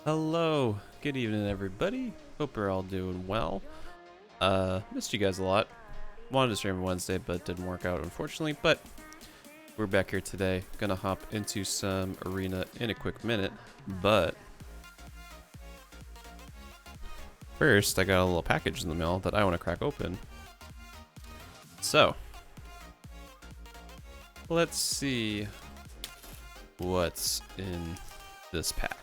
Hello, good evening everybody. Hope you're all doing well. Missed you guys a lot. Wanted to stream Wednesday, but didn't work out unfortunately, but we're back here today. Gonna hop into some arena in a quick minute, but first I got a little package in the mail that I want to crack open. So, let's see what's in this pack.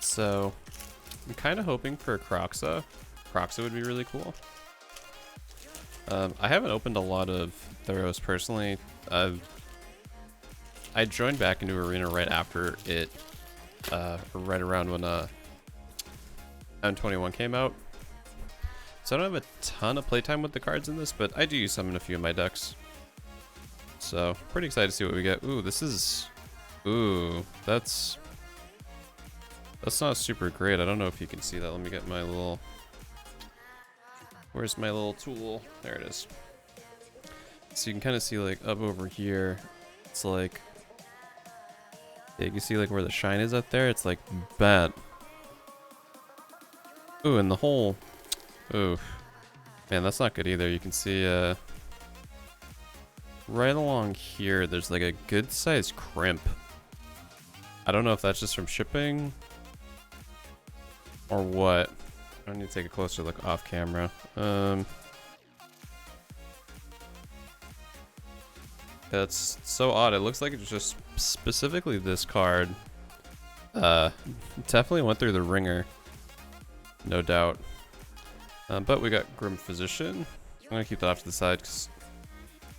So, I'm kind of hoping for a Croxa. Croxa would be really cool. I haven't opened a lot of Theros personally. I joined back into Arena right after it, right around when M21 came out. So I don't have a ton of playtime with the cards in this, but I do use some in a few of my decks. So, pretty excited to see what we get. Ooh, this is... Ooh, that's not super great. I don't know if you can see that. Let me get my little... Where's my little tool? There it is. So you can kind of see like up over here. It's like... Yeah, you can see like where the shine is up there. It's like Bant. Ooh, and the whole... Ooh. Man, that's not good either. You can see right along here, there's like a good sized crimp. I don't know if that's just from shipping or what. I need to take a closer look off camera. That's so odd. It looks like it's just specifically this card. Definitely went through the ringer, no doubt. But we got Grim Physician. I'm gonna keep that off to the side because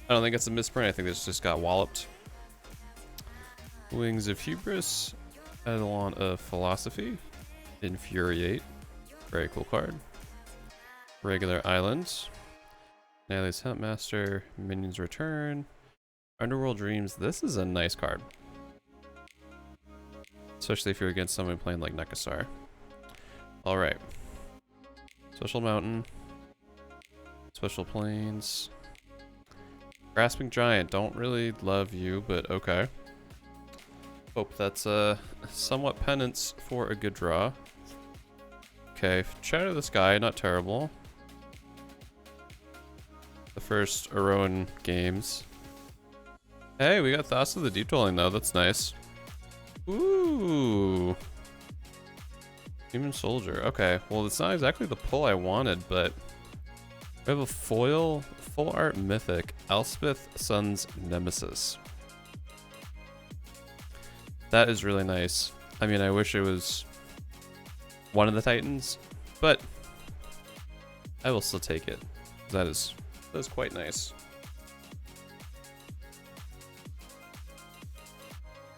I don't think it's a misprint. I think this just got walloped. Wings of Hubris, Eidolon of Philosophy, Infuriate, very cool card. Regular Islands, Nayle's Huntmaster, Minions Return, Underworld Dreams. This is a nice card, especially if you're against someone playing like Nekasar. All right, Social Mountain, Special Plains, Grasping Giant. Don't really love you, but okay. Hope that's somewhat penance for a good draw. Okay, Shadow the Sky, not terrible. The first Aroan games. Hey, we got Thoughts of the Deep Dwelling though, that's nice. Ooh. Human soldier. Okay, well it's not exactly the pull I wanted, but we have a foil, full art mythic, Elspeth Sun's Nemesis. That is really nice. I mean, I wish it was one of the Titans, but I will still take it. That is quite nice.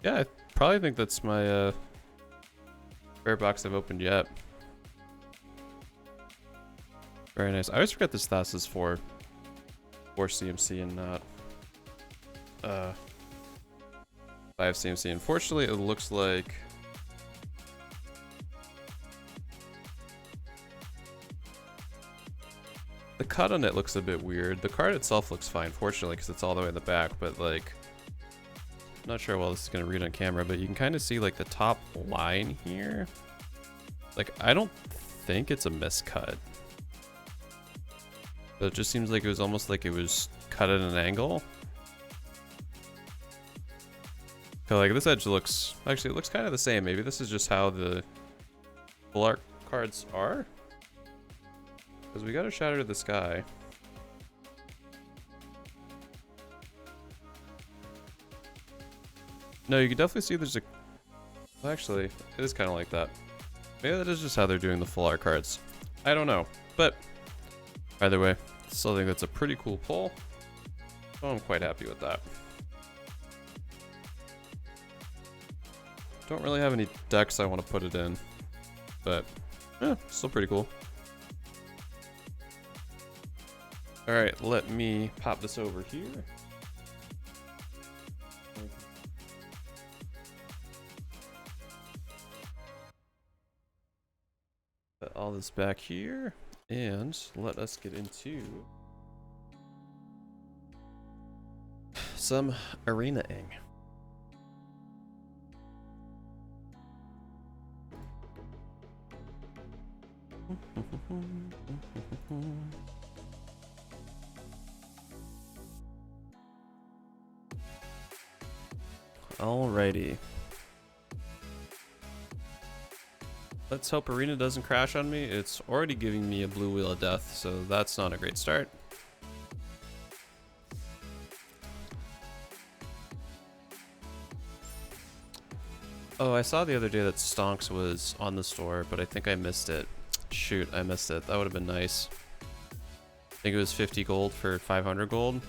Yeah, I probably think that's my favorite box I've opened yet. Very nice. I always forget this Thas is for CMC and not 5 CMC. Unfortunately, it looks like the cut on it looks a bit weird. The card itself looks fine, fortunately, because it's all the way in the back, but like, I'm not sure how well this is going to read on camera, but you can kind of see like the top line here. Like, I don't think it's a miscut, but it just seems like it was almost like it was cut at an angle. So like this edge looks, actually it looks kind of the same. Maybe this is just how the full art cards are. Because we got a Shatter to the Sky. No, you can definitely see there's a... Well, actually, it is kind of like that. Maybe that is just how they're doing the full art cards. I don't know. But either way, still think that's a pretty cool pull. So I'm quite happy with that. Don't really have any decks I want to put it in, but yeah, still pretty cool. All right, let me pop this over here. Put all this back here, and let us get into some arena-ing. Alrighty. Let's hope Arena doesn't crash on me. It's already giving me a blue wheel of death, so that's not a great start. Oh, I saw the other day that Stonks was on the store, but I think I missed it. Shoot, I missed it. That would have been nice. I think it was 50 gold for 500 gold,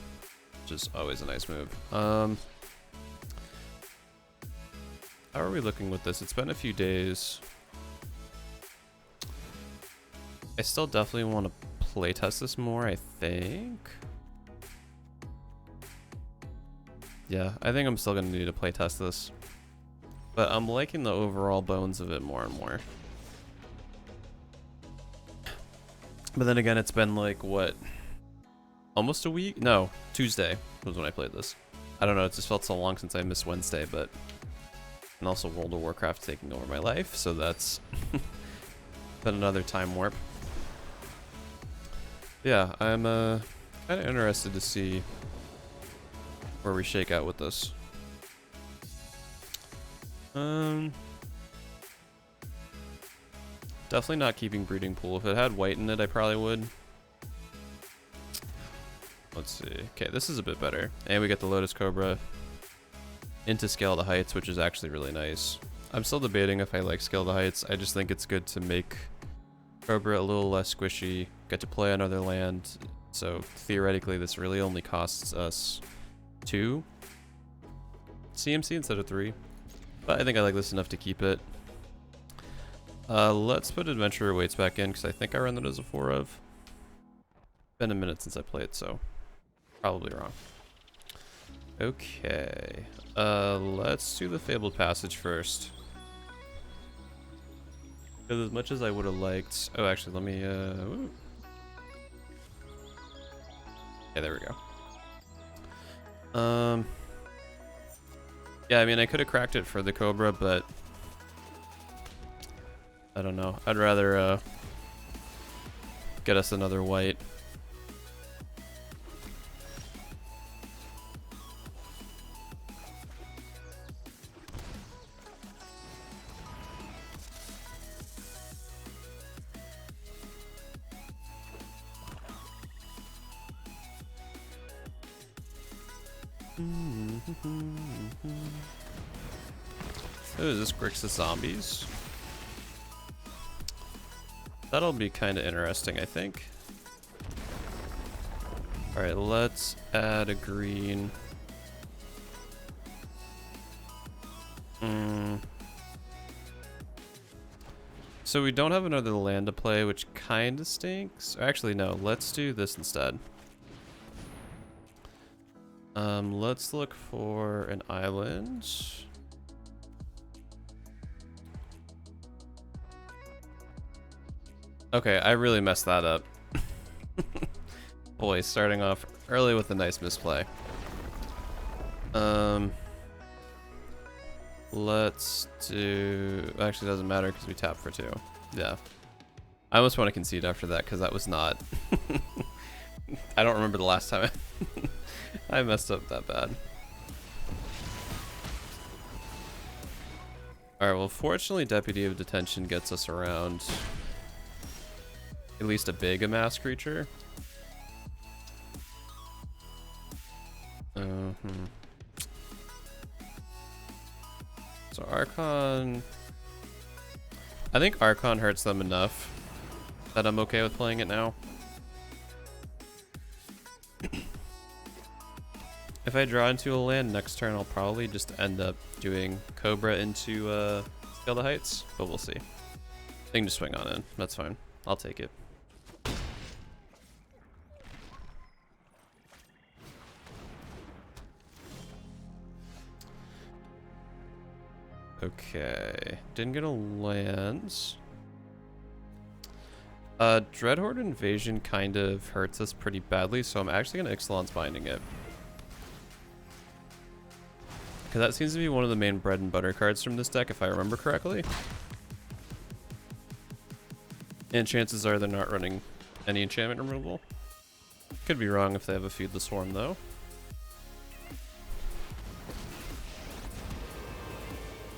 which is always a nice move. How are we looking with this? It's been a few days. I still definitely want to playtest this more, I think. Yeah, I think I'm still going to need to playtest this. But I'm liking the overall bones of it more and more. But then again, it's been like, what? Almost a week? No, Tuesday was when I played this. I don't know, it just felt so long since I missed Wednesday, but... And also World of Warcraft taking over my life, so that's been another time warp. Yeah, I'm kind of interested to see where we shake out with this. Definitely not keeping Breeding Pool. If it had white in it, I probably would. Let's see. Okay, this is a bit better. And we get the Lotus Cobra into Scale the Heights, which is actually really nice. I'm still debating if I like Scale the Heights. I just think it's good to make Cobra a little less squishy, get to play another land, so theoretically this really only costs us 2 CMC instead of 3. But I think I like this enough to keep it. Let's put Adventurer Weights back in, because I think I run that as a 4 of. Been a minute since I played, so probably wrong. Okay. Let's do the Fabled Passage first. Because as much as I would have liked... Oh, actually, let me... Ooh. Yeah, there we go. Yeah, I mean, I could have cracked it for the Cobra, but... I don't know. I'd rather, get us another white. Oh, is this Grixis zombies? That'll be kind of interesting, I think. Alright, let's add a green. So we don't have another land to play, which kind of stinks. Actually, no, let's do this instead. Let's look for an island. Okay, I really messed that up. Boy, starting off early with a nice misplay. Let's do... Actually, it doesn't matter because we tap for 2. Yeah. I almost want to concede after that because that was not... I don't remember the last time I messed up that bad. Alright, well, fortunately, Deputy of Detention gets us around at least a big amass creature. So Archon... I think Archon hurts them enough that I'm okay with playing it now. If I draw into a land next turn, I'll probably just end up doing Cobra into Scale the Heights, but we'll see. I can just swing on in. That's fine. I'll take it. Okay. Didn't get a lands. Dreadhorde Invasion kind of hurts us pretty badly, so I'm actually going to Ixalan's Binding it. Because that seems to be one of the main bread and butter cards from this deck, if I remember correctly. And chances are they're not running any enchantment removal. Could be wrong if they have a Feed the Swarm, though.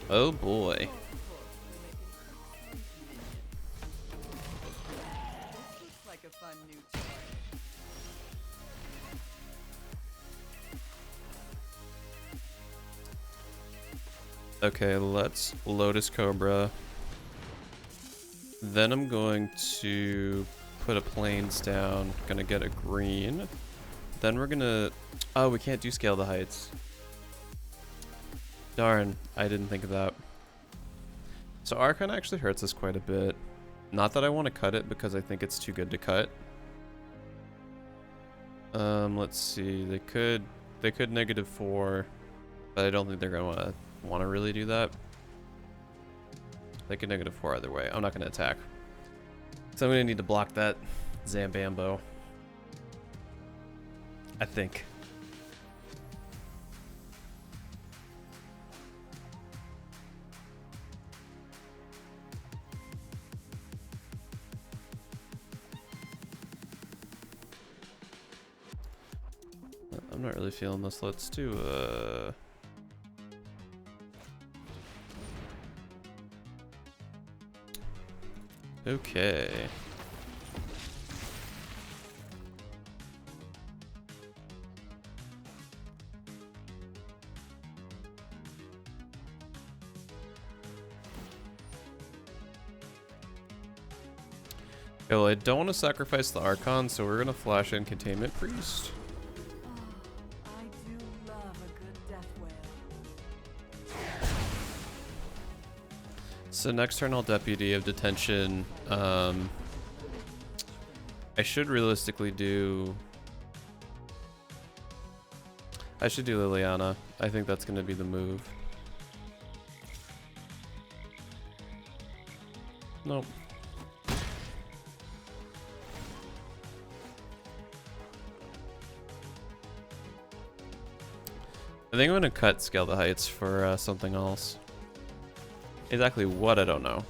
Oh boy. Okay, let's Lotus Cobra. Then I'm going to put a plains down. Gonna get a green. Then we're gonna... Oh, we can't do Scale the Heights. Darn, I didn't think of that. So Archon actually hurts us quite a bit. Not that I want to cut it because I think it's too good to cut. Let's see. They could -4, but I don't think they're gonna want to really do that. They could -4 either way. I'm not gonna attack. So I'm gonna need to block that Zambambo. I think. I'm not really feeling this. Let's do okay. Okay, well, I don't want to sacrifice the Archon, so we're gonna flash in Containment Priest. So next turn I'll Deputy of Detention. I should realistically do... I should do Liliana. I think that's going to be the move. Nope. I think I'm going to cut Scale the Heights for something else. Exactly what, I don't know.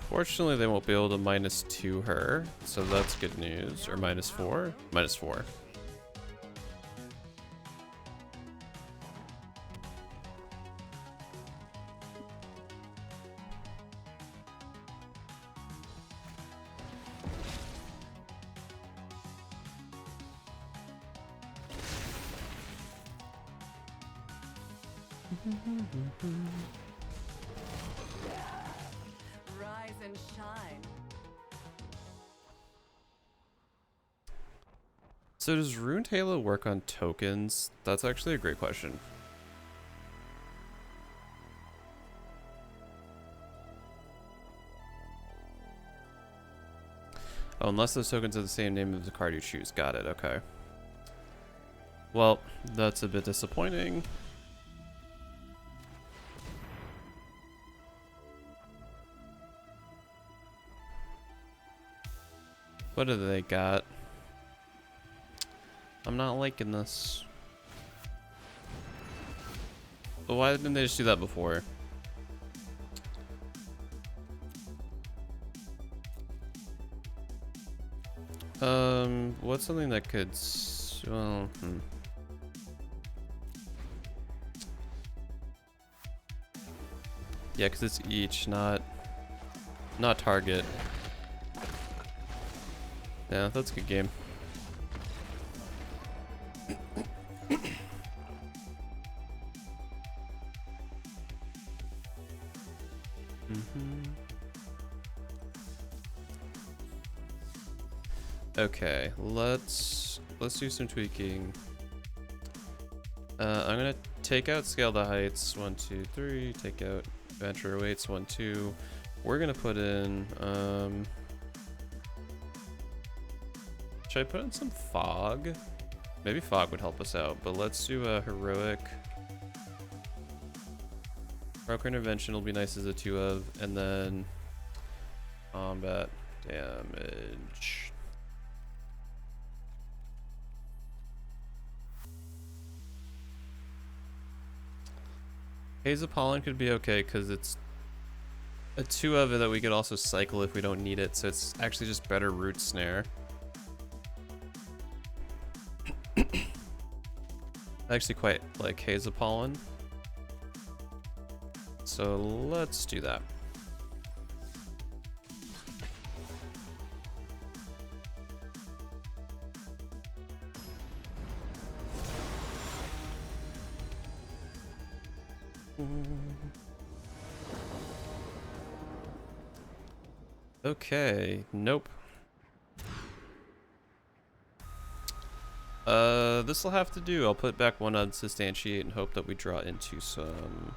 Fortunately, they won't be able to -2 her, so that's good news. Or -4? -4. Rise and shine. So does Ruined Halo work on tokens? That's actually a great question. Oh, unless those tokens are the same name as the card you choose. Got it, okay. Well, that's a bit disappointing. What do they got? I'm not liking this. But why didn't they just do that before? What's something that could, well, Yeah, because it's each, not target. Yeah, that's a good game. Okay, let's do some tweaking. I'm gonna take out scale the heights 1, 2, 3. Take out adventure weights 1, 2. We're gonna put in. Should I put in some fog? Maybe fog would help us out, but let's do a heroic. Heroic intervention will be nice as a 2 of, and then combat damage. Haze of Pollen could be okay because it's a 2 of it that we could also cycle if we don't need it, so it's actually just better root snare. I actually quite like Haze of Pollen, so let's do that. Okay, nope. This will have to do. I'll put back 1 on Substantiate and hope that we draw into some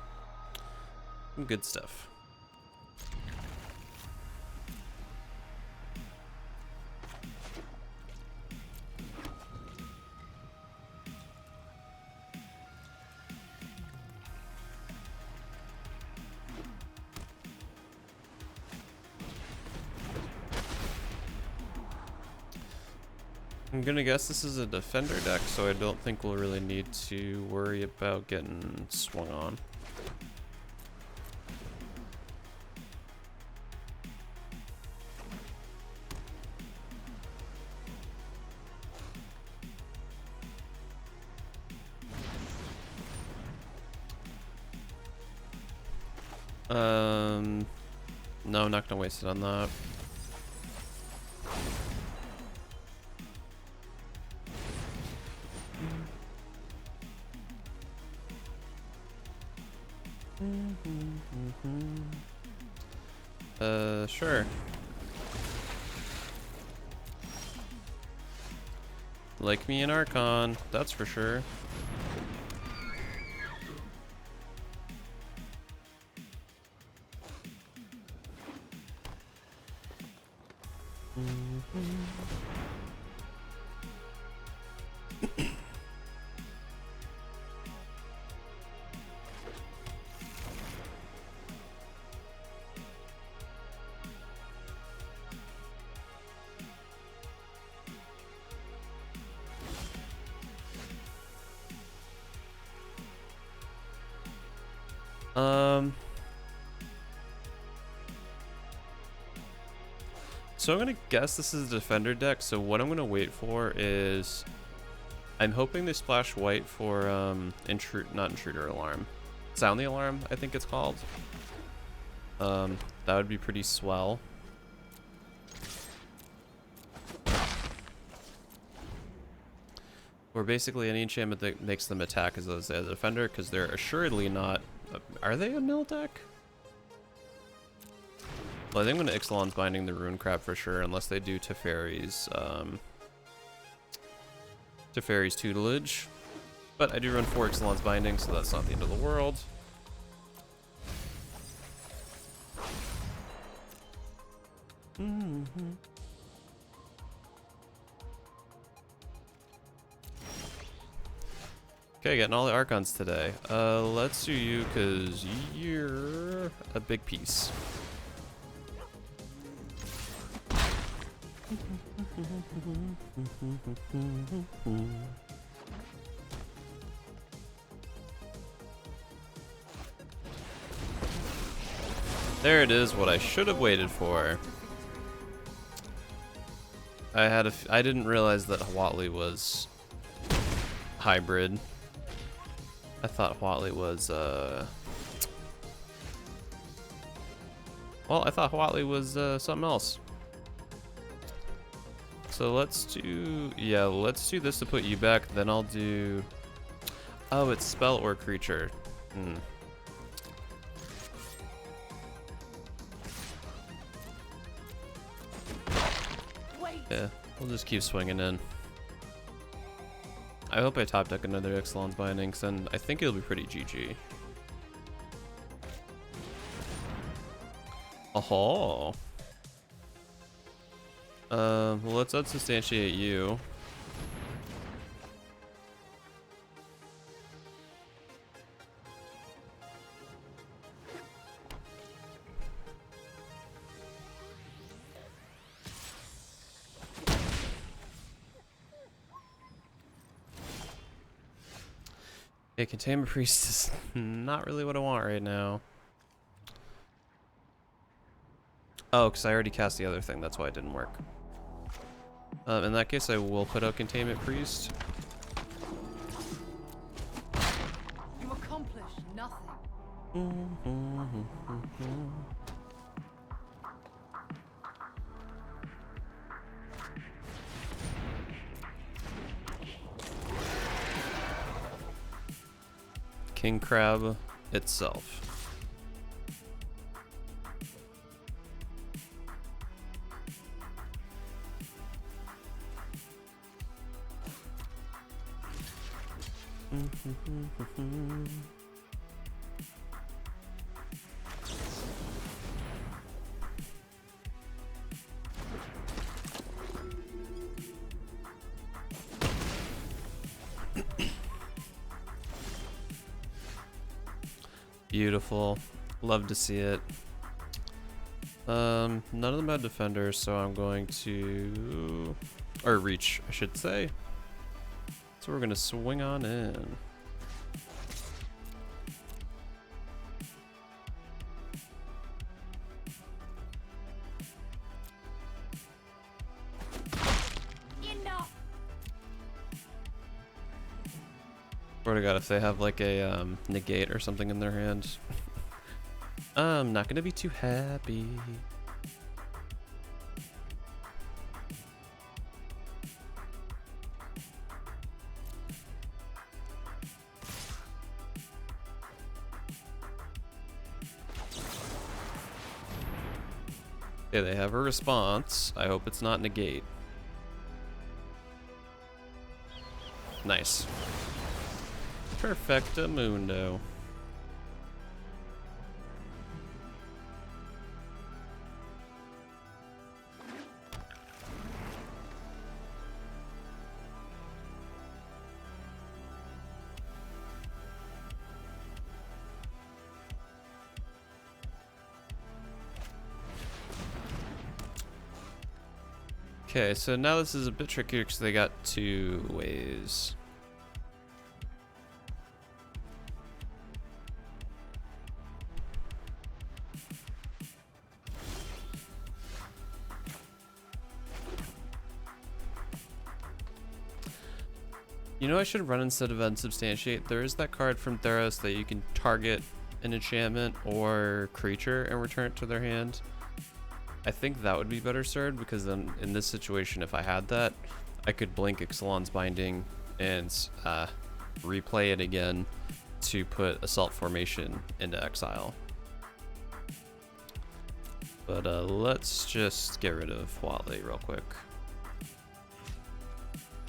good stuff. I'm gonna guess this is a defender deck, so I don't think we'll really need to worry about getting swung on. No, I'm not gonna waste it on that. Sure. Like me in Archon, that's for sure. So I'm gonna guess this is a defender deck, so what I'm gonna wait for is I'm hoping they splash white for not intruder alarm. Sound the alarm, I think it's called. That would be pretty swell. Or basically any enchantment that makes them attack as a defender, because they're assuredly not... are they a mill deck? Well, I think I'm going to Ixalan's Binding the Rune Crab for sure, unless they do Teferi's, Teferi's Tutelage. But I do run 4 Ixalan's Binding, so that's not the end of the world. Okay, getting all the Archons today. Let's do you, because you're a big piece. There it is, what I should have waited for. I didn't realize that Huatli was hybrid. I thought Huatli was, well, I thought Huatli was, something else. So let's do, yeah, let's do this to put you back, then I'll do, oh, it's spell or creature. Yeah, we'll just keep swinging in. I hope I top deck another Ixalan's Bindings, and I think it'll be pretty GG. Oh. Well, let's unsubstantiate you. Yeah, Containment Priest is not really what I want right now. Oh, because I already cast the other thing, that's why it didn't work. In that case, I will put out Containment Priest. You accomplish nothing. King Crab itself. Beautiful. Love to see it. None of them had defenders, so I'm going to... or reach, I should say. So we're gonna swing on in. Enough. Swear to God, if they have like a negate or something in their hand, I'm not gonna be too happy. Okay, they have a response. I hope it's not negate. Nice. Perfectamundo. Okay, so now this is a bit trickier because they got 2 ways. You know, I should run instead of unsubstantiate. There is that card from Theros that you can target an enchantment or creature and return it to their hand. I think that would be better served, because then in this situation, if I had that, I could blink Ixalan's Binding and replay it again to put Assault Formation into exile. But let's just get rid of Wally real quick.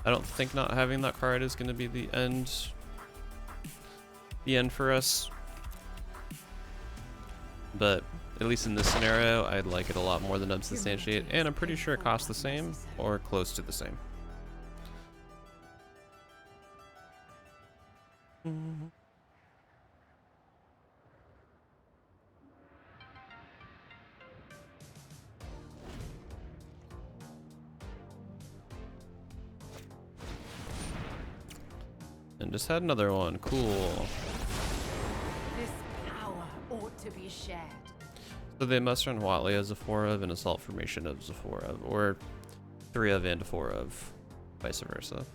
I don't think not having that card is going to be the end for us. But at least in this scenario, I'd like it a lot more than Unsubstantiate, and I'm pretty sure it costs the same or close to the same. And just had another one. Cool. This power ought to be shared. So they must run Watley as a 4 of and Assault Formation as a 4 of, or 3 of and a 4 of, vice versa.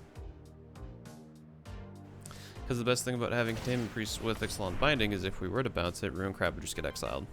Because the best thing about having Containment Priest with Ixalan Binding is if we were to bounce it, Ruin Crab would just get exiled.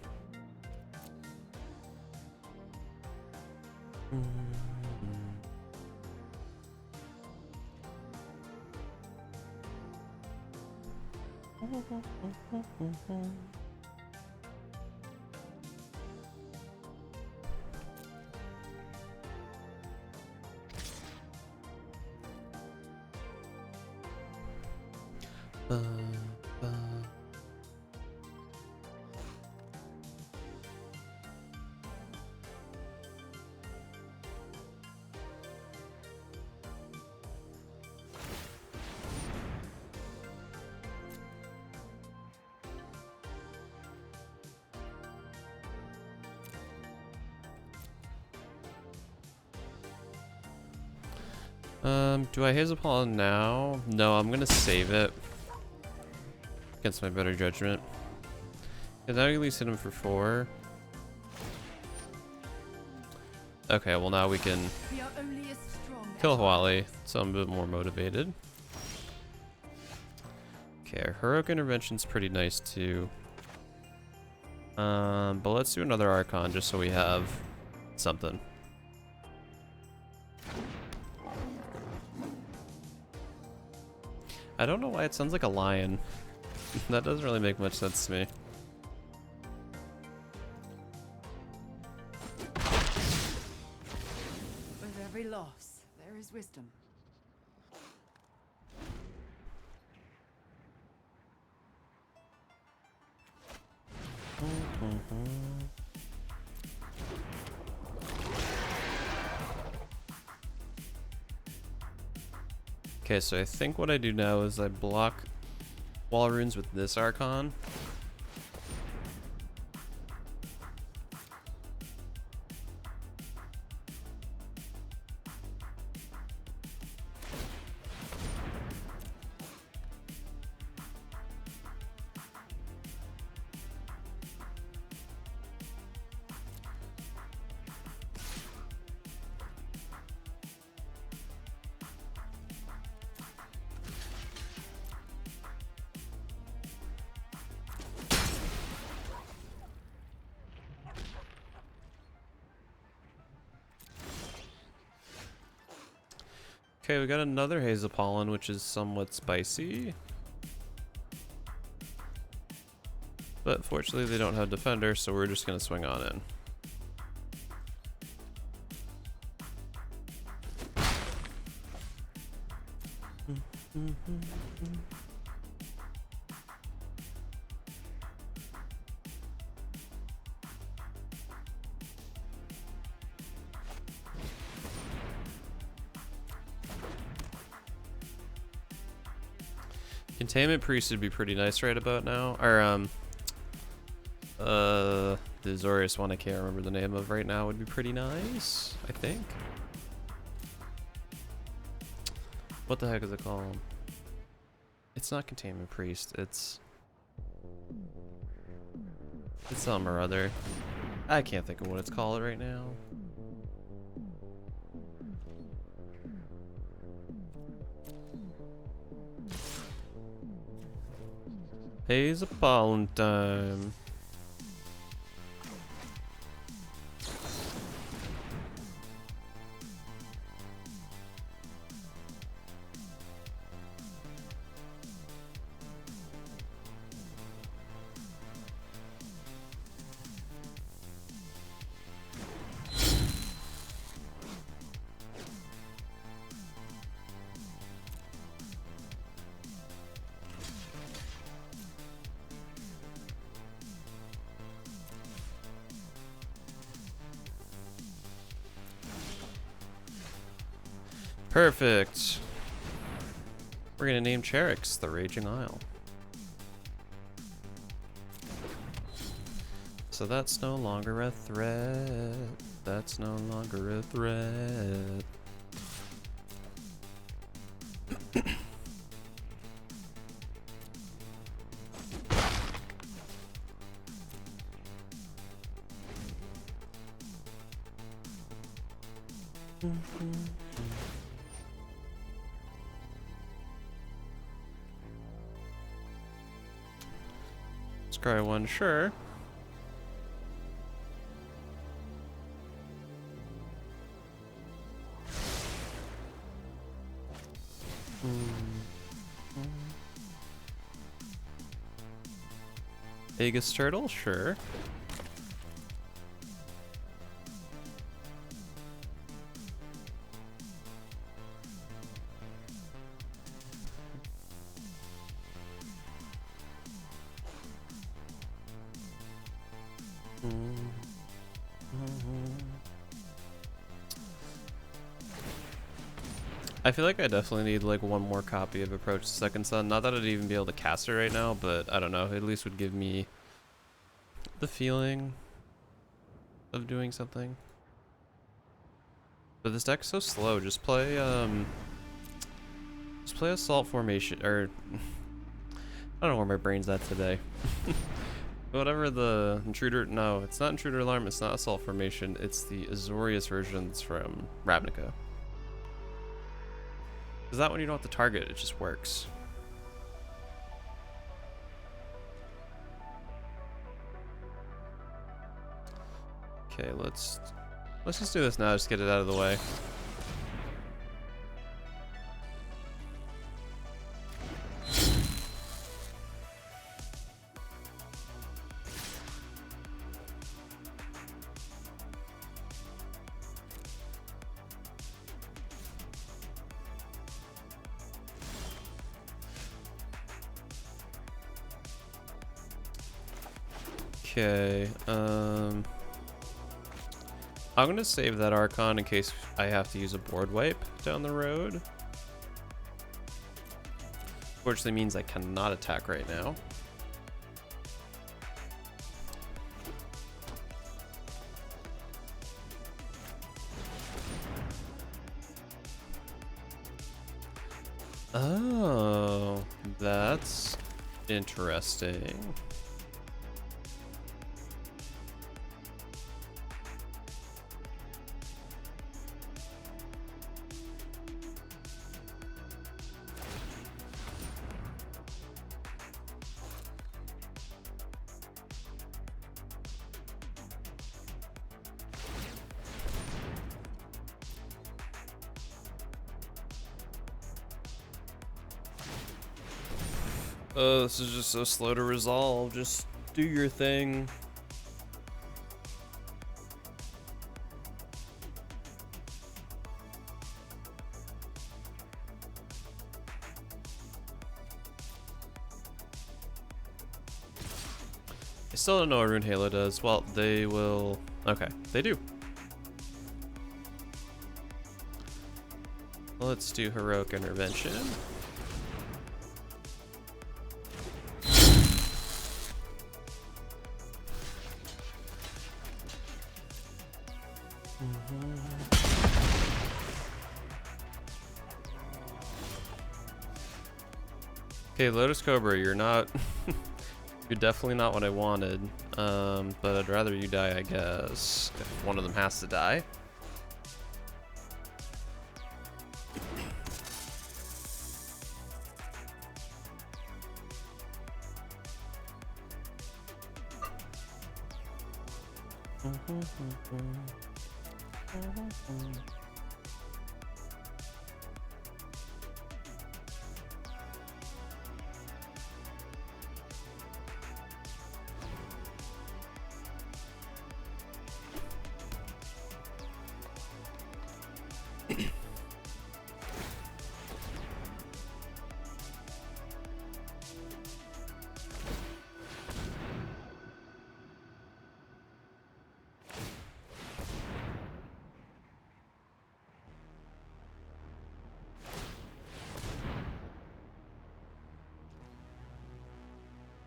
Do I Hazel Pollen now? No, I'm gonna save it against my better judgment. Because now you at least hit him for 4. Okay, well now we can We are only as strong kill as Wally, so I'm a bit more motivated. Okay, Heroic Intervention's pretty nice too. But let's do another Archon just so we have something. I don't know why it sounds like a lion. That doesn't really make much sense to me. With every loss, there is wisdom. Okay, so I think what I do now is I block wall runes with this Archon. Okay, we got another Hazel Pollen, which is somewhat spicy. But fortunately they don't have Defender, so we're just gonna swing on in. Containment Priest would be pretty nice right about now. Or, the Zorius one I can't remember the name of right now would be pretty nice, I think. What the heck is it called? It's not Containment Priest, it's something or other. I can't think of what it's called right now. Hazel Pollen time. Perfect. We're gonna name Cherix the Raging Isle. So that's no longer a threat. That's no longer a threat. Scry one, sure. Aegis Turtle, sure. I feel like I definitely need like one more copy of Approach the Second Sun. Not that I'd even be able to cast it right now, but I don't know. At least would give me the feeling of doing something. But this deck's so slow. Just play Assault Formation, or I don't know where my brain's at today. Whatever the Intruder, no, it's not Intruder Alarm, it's not Assault Formation, it's the Azorius versions from Ravnica. Because that one you don't have to target, it just works. Okay, let's just do this now, just get it out of the way. Okay, I'm gonna save that Archon in case I have to use a board wipe down the road. Fortunately means I cannot attack right now. Oh, that's interesting. Oh, this is just so slow to resolve. Just do your thing. I still don't know what Rune Halo does. Well, they will... Okay, they do. Let's do Heroic Intervention. Okay, Lotus Cobra, you're not... you're definitely not what I wanted. But I'd rather you die, I guess. If one of them has to die.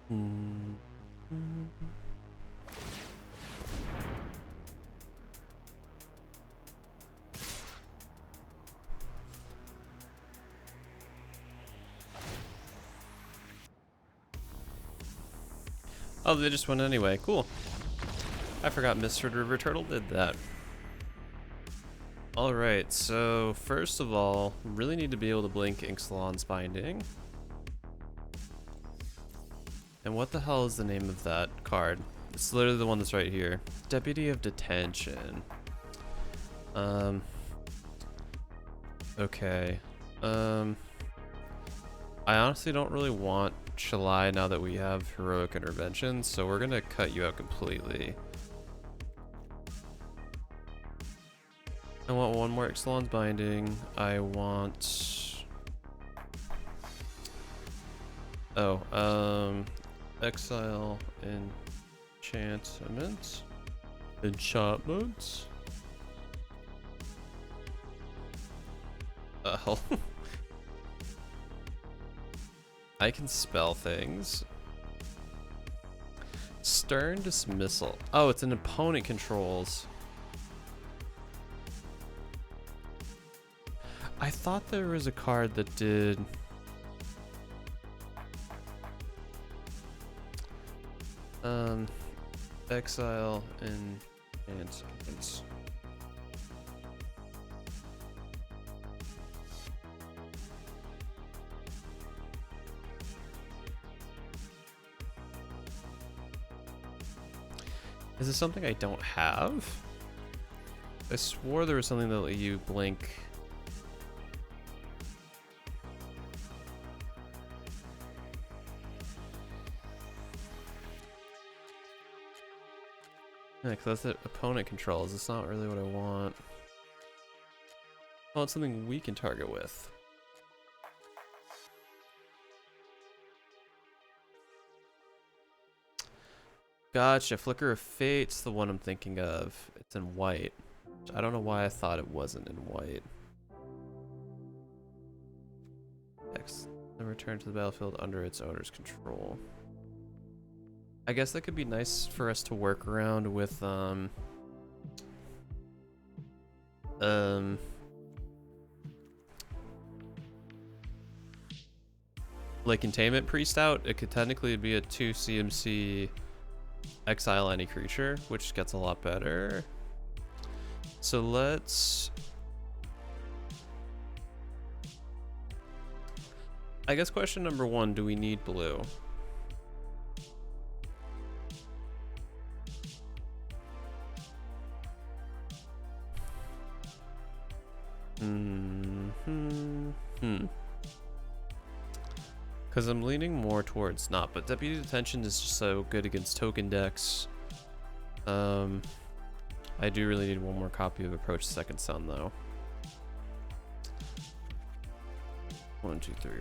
Hmm. Oh, they just went anyway. Cool. I forgot Mr. River Turtle did that. Alright, so first of all, really need to be able to blink Inksalon's Binding. And what the hell is the name of that card? It's literally the one that's right here. Deputy of Detention. Okay. I honestly don't really want Shalai now that we have Heroic Intervention, so we're gonna cut you out completely. I want one more Ixalan's Binding. I want... Oh, Exile Enchantment. Enchantment? Hell. I can spell things. Stern Dismissal. Oh, it's an opponent controls. I thought there was a card that did... Exile Enchantment. Is this something I don't have? I swore there was something that let you blink. Yeah, because that's the opponent controls. It's not really what I want. I want something we can target with. Gotcha, Flicker of Fate's the one I'm thinking of. It's in white. I don't know why I thought it wasn't in white. X. Then return to the battlefield under its owner's control. I guess that could be nice for us to work around with, like Containment Priest out. It could technically be a 2 CMC exile any creature, which gets a lot better. So let's... I guess question number one, do we need blue? Because I'm leaning more towards not, but Deputy Detention is just so good against token decks. I do really need one more copy of Approach Second Sun, though. 1, 2, 3,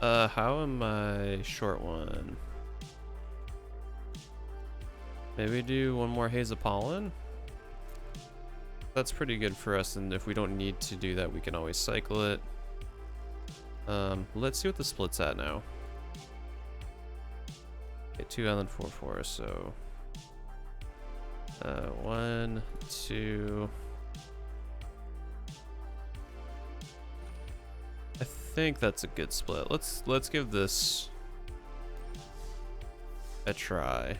4. How am I short one? Maybe do one more Haze of Pollen? That's pretty good for us, and if we don't need to do that, we can always cycle it. Let's see what the split's at now. Okay, 2 island, 4, 4, so... 1, 2... I think that's a good split. Let's give this a try.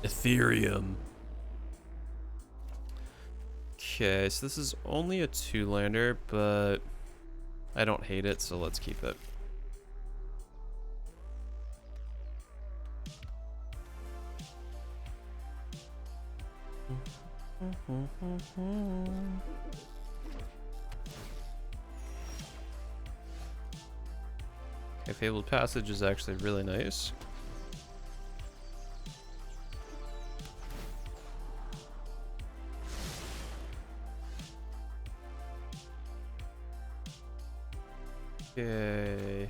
Ethereum. Okay, so this is only a 2-lander, but I don't hate it, so let's keep it. Okay, Fabled Passage is actually really nice. Okay,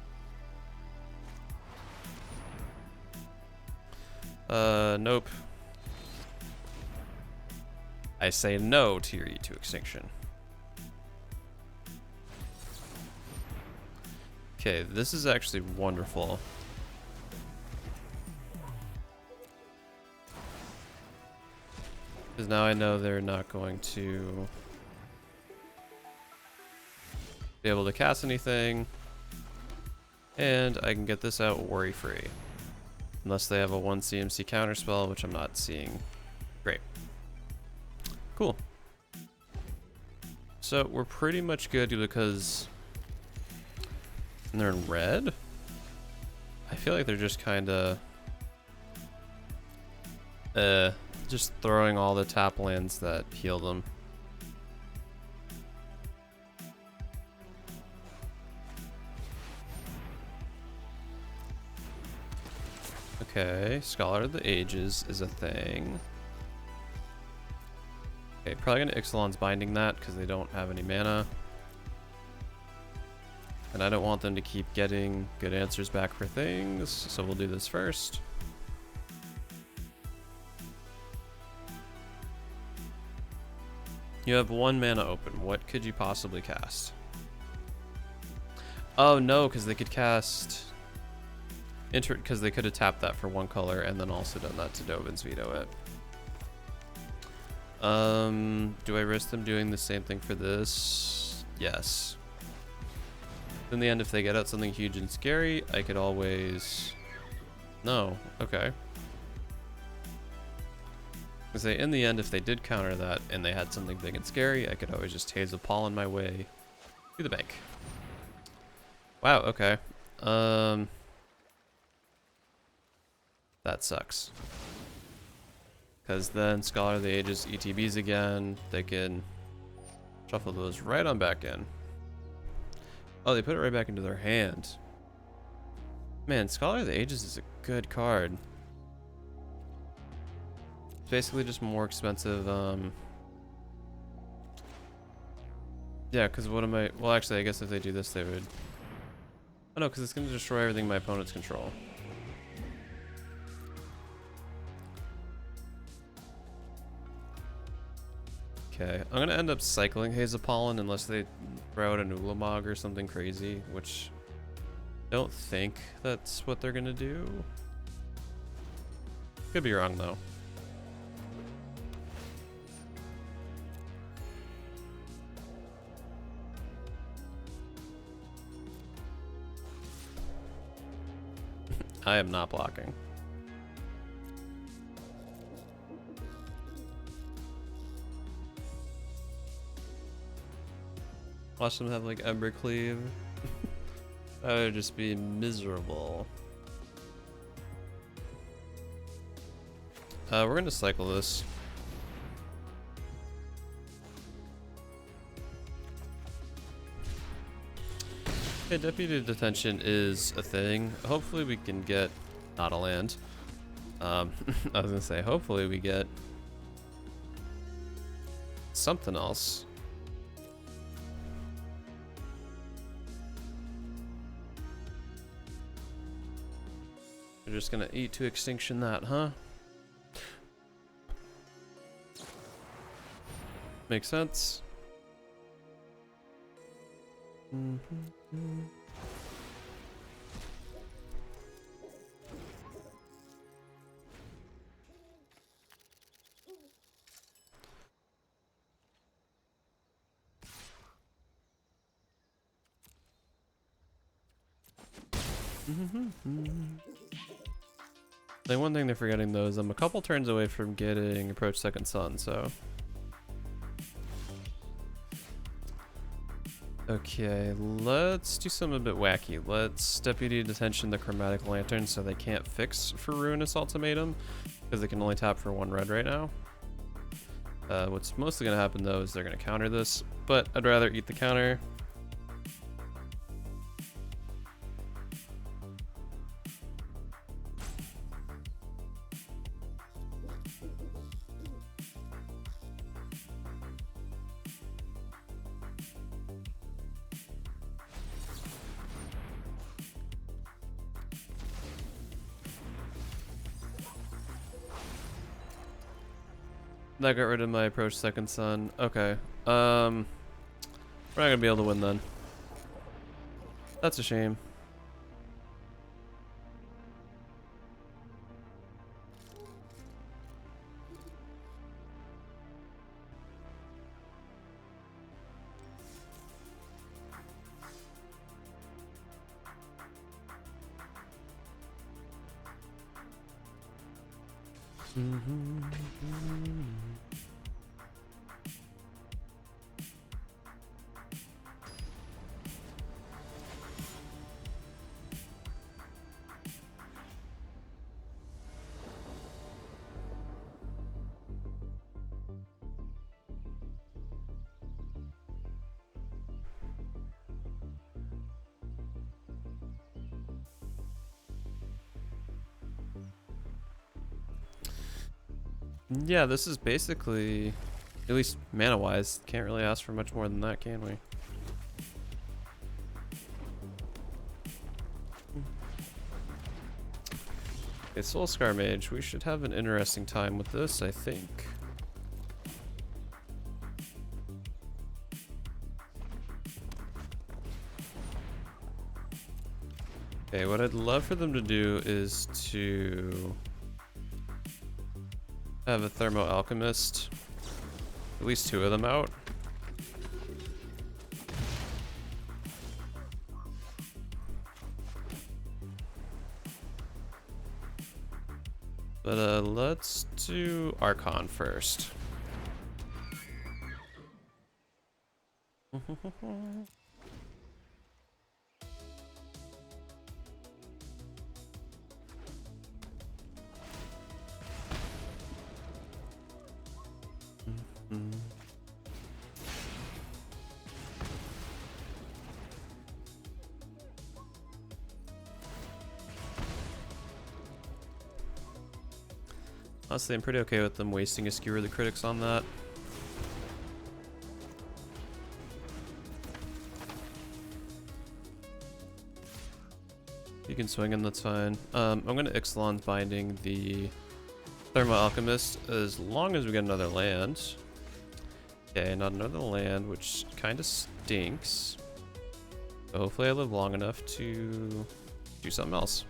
Nope. I say no to your E2 extinction. Okay, this is actually wonderful. Because now I know they're not going to be able to cast anything. And I can get this out worry-free. Unless they have a 1 CMC counterspell, which I'm not seeing. Great. Cool. So we're pretty much good because they're in red. I feel like they're just kind of just throwing all the tap lands that heal them. Okay, Scholar of the Ages is a thing. Okay, probably gonna Ixalan's Binding that because they don't have any mana. And I don't want them to keep getting good answers back for things, so we'll do this first. You have 1 mana open. What could you possibly cast? Oh no, because they could cast... because they could have tapped that for 1 color and then also done that to Dovin's Veto it. Do I risk them doing the same thing for this? Yes. In the end, if they get out something huge and scary, I could always... No, okay. I say, in the end, if they did counter that and they had something big and scary, I could always just Haze of Pollen my way to the bank. Wow, okay. That sucks. Because then Scholar of the Ages ETBs again, they can shuffle those right on back in. Oh, they put it right back into their hand. Man, Scholar of the Ages is a good card. It's basically just more expensive. Yeah, because what am I... Well, actually, I guess if they do this, they would... Oh no, because it's going to destroy everything my opponents control. Okay, I'm gonna end up cycling Haze of Pollen unless they throw out an Ulamog or something crazy, which I don't think that's what they're gonna do. Could be wrong though. I am not blocking. Watch them have like Embercleave. That would just be miserable. We're gonna cycle this. Okay, Deputy Detention is a thing. Hopefully we can get not a land. I was gonna say hopefully we get something else. We're just gonna eat to extinction that, huh? Makes sense. The one thing they're forgetting though is I'm a couple turns away from getting Approach Second Sun, so. Okay, let's do something a bit wacky. Let's Deputy Detention the Chromatic Lantern so they can't fix for Ruinous Ultimatum, because they can only tap for 1 red right now. What's mostly going to happen though is they're going to counter this, but I'd rather eat the counter. That got rid of my approach second son. Okay. We're not gonna be able to win then. That's a shame. Yeah, this is basically, at least mana-wise, can't really ask for much more than that, can we? Okay, Soul Scar Mage, we should have an interesting time with this, I think. Okay, what I'd love for them to do is to have a Thermo Alchemist, at least 2 of them out. But let's do Archon first. Honestly, I'm pretty okay with them wasting a Skewer the Critics on that. You can swing him, that's fine. I'm gonna Ixalan's Binding the Thermo Alchemist as long as we get another land. Okay, not another land, which kind of stinks. So hopefully I live long enough to do something else.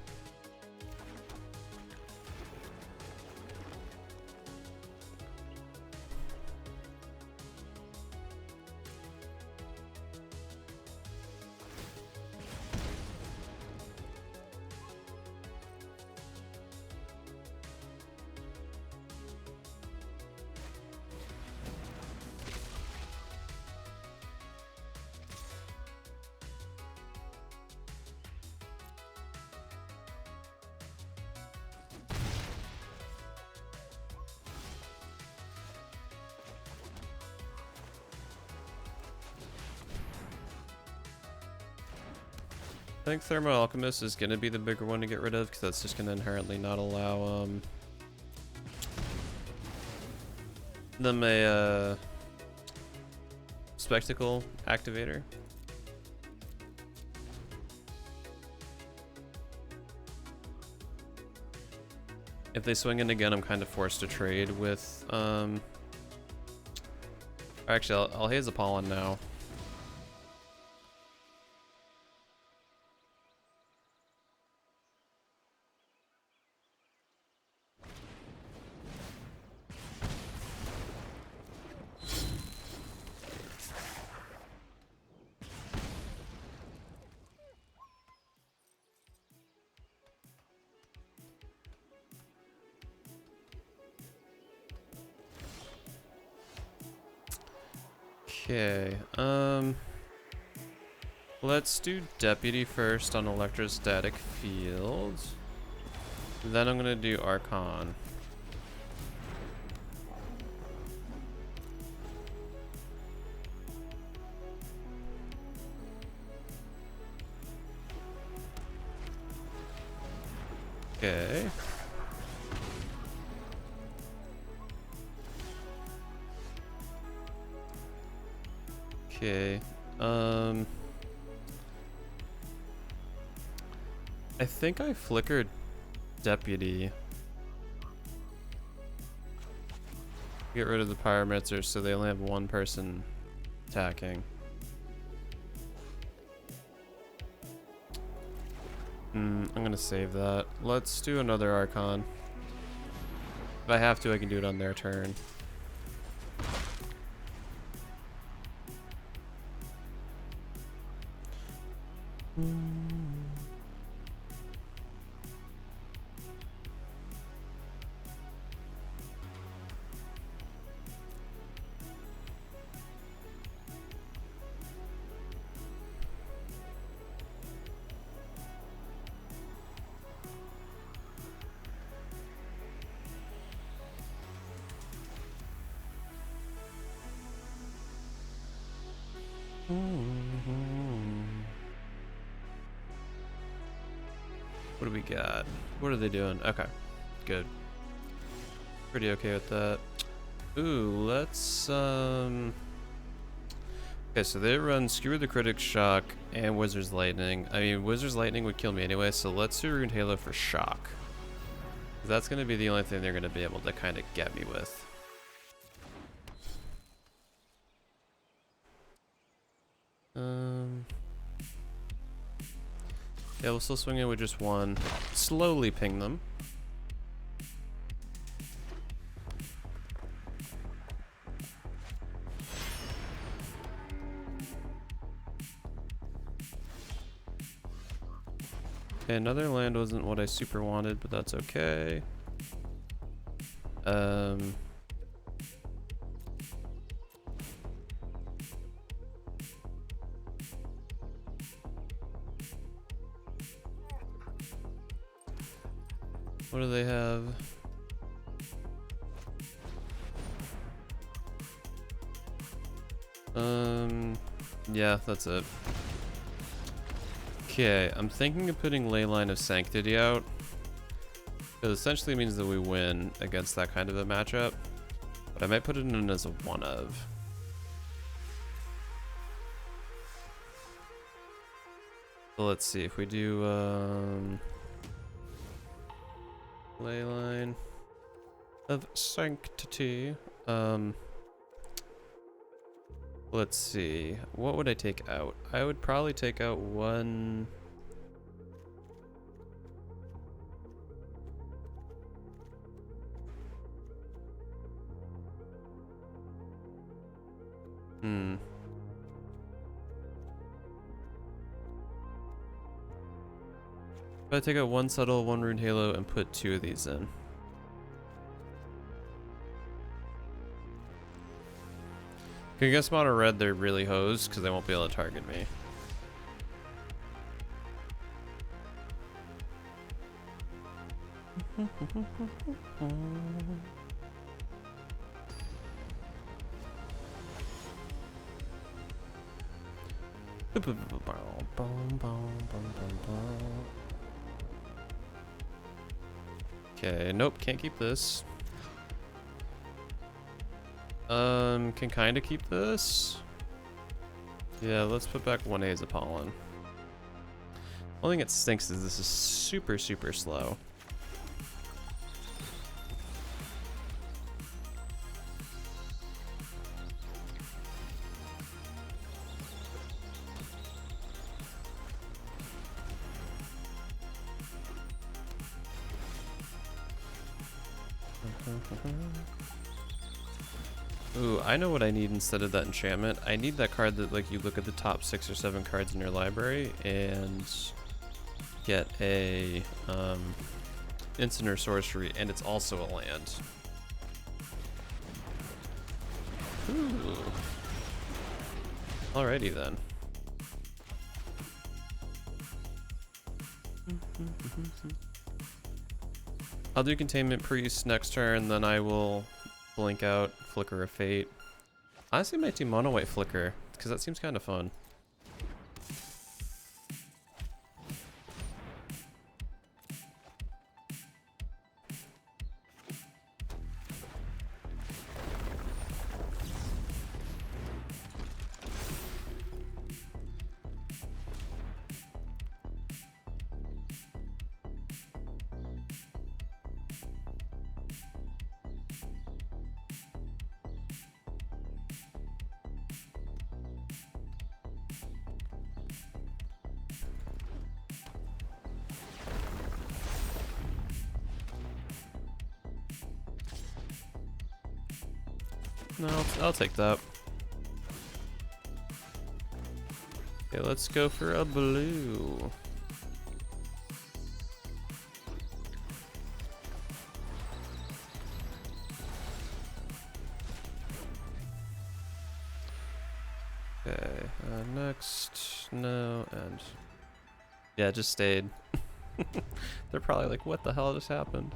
I think Thermo Alchemist is going to be the bigger one to get rid of, because that's just going to inherently not allow them a Spectacle activator. If they swing in again, I'm kind of forced to trade with... Actually, I'll haze Apollon now. Okay, let's do Deputy first on Electrostatic Field. Then I'm gonna do Archon. Okay. Okay, I think I flickered Deputy. Get rid of the pyromancer so they only have one person attacking. I'm gonna save that. Let's do another Archon. If I have to, I can do it on their turn. What do we got? What are they doing? Okay, good. Pretty okay with that. Ooh, let's okay, so they run Skewer the Critic, Shock, and Wizard's Lightning. I mean, Wizard's Lightning would kill me anyway, so let's do Rune Halo for Shock. That's gonna be the only thing they're gonna be able to kind of get me with. Yeah, we'll still swing in with just one. Slowly ping them. Okay, another land wasn't what I super wanted, but that's okay. What do they have? Yeah, that's it. Okay, I'm thinking of putting Leyline of Sanctity out. It essentially means that we win against that kind of a matchup. But I might put it in as a one of. So let's see if we do Leyline of Sanctity. Let's see. What would I take out? I would probably take out one. If I take out one Subtle, one Rune Halo, and put two of these in. Can you guess mono red? They're really hosed because they won't be able to target me. Okay, nope, can't keep this. Can kind of keep this. Yeah, let's put back 1A as a pollen. Only thing it stinks is this is super, super slow. Ooh, I know what I need instead of that enchantment. I need that card that, like, you look at the top 6 or 7 cards in your library and get a instant or sorcery, and it's also a land. Ooh. Alrighty then. I'll do Containment Priest next turn, then I will blink out Flicker of Fate. Honestly, I might do Mono White Flicker, because that seems kind of fun. No, I'll take that. Okay, let's go for a blue. Okay, next, no, and yeah, it just stayed. They're probably like, what the hell just happened?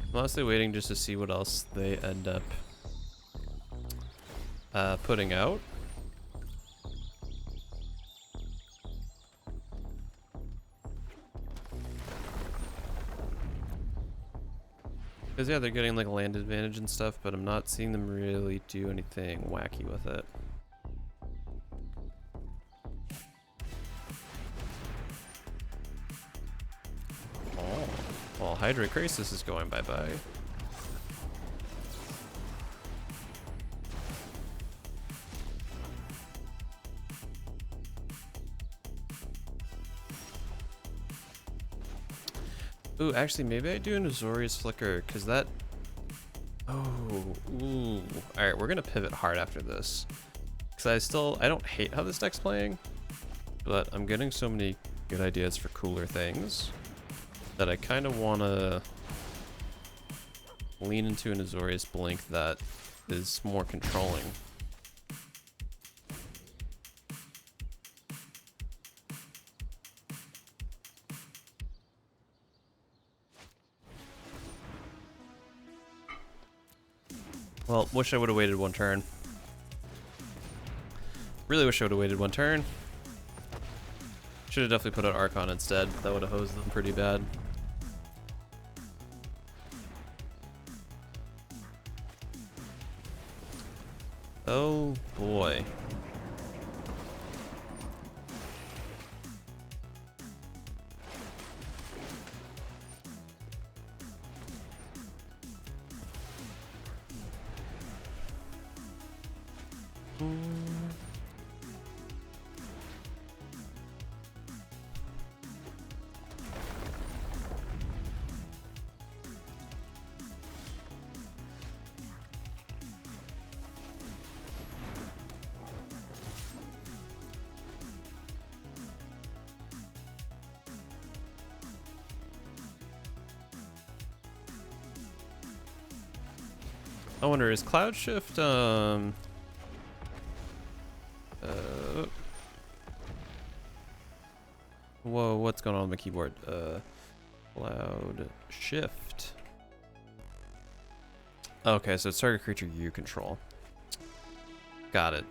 I'm honestly waiting just to see what else they end up putting out. Because yeah, they're getting like land advantage and stuff, but I'm not seeing them really do anything wacky with it. Oh, well, Hydra Crisis is going bye-bye. Ooh, actually, maybe I do an Azorius Flicker, because that... Oh, ooh. Alright, we're going to pivot hard after this. Because I don't hate how this deck's playing, but I'm getting so many good ideas for cooler things that I kind of want to lean into an Azorius Blink that is more controlling. Well, wish I would have waited one turn. Really wish I would have waited one turn. Should have definitely put out Archon instead. That would have hosed them pretty bad. Oh boy. I wonder, is Cloud Shift, whoa, what's going on with my keyboard? Cloud Shift. Okay, so it's target creature you control. Got it.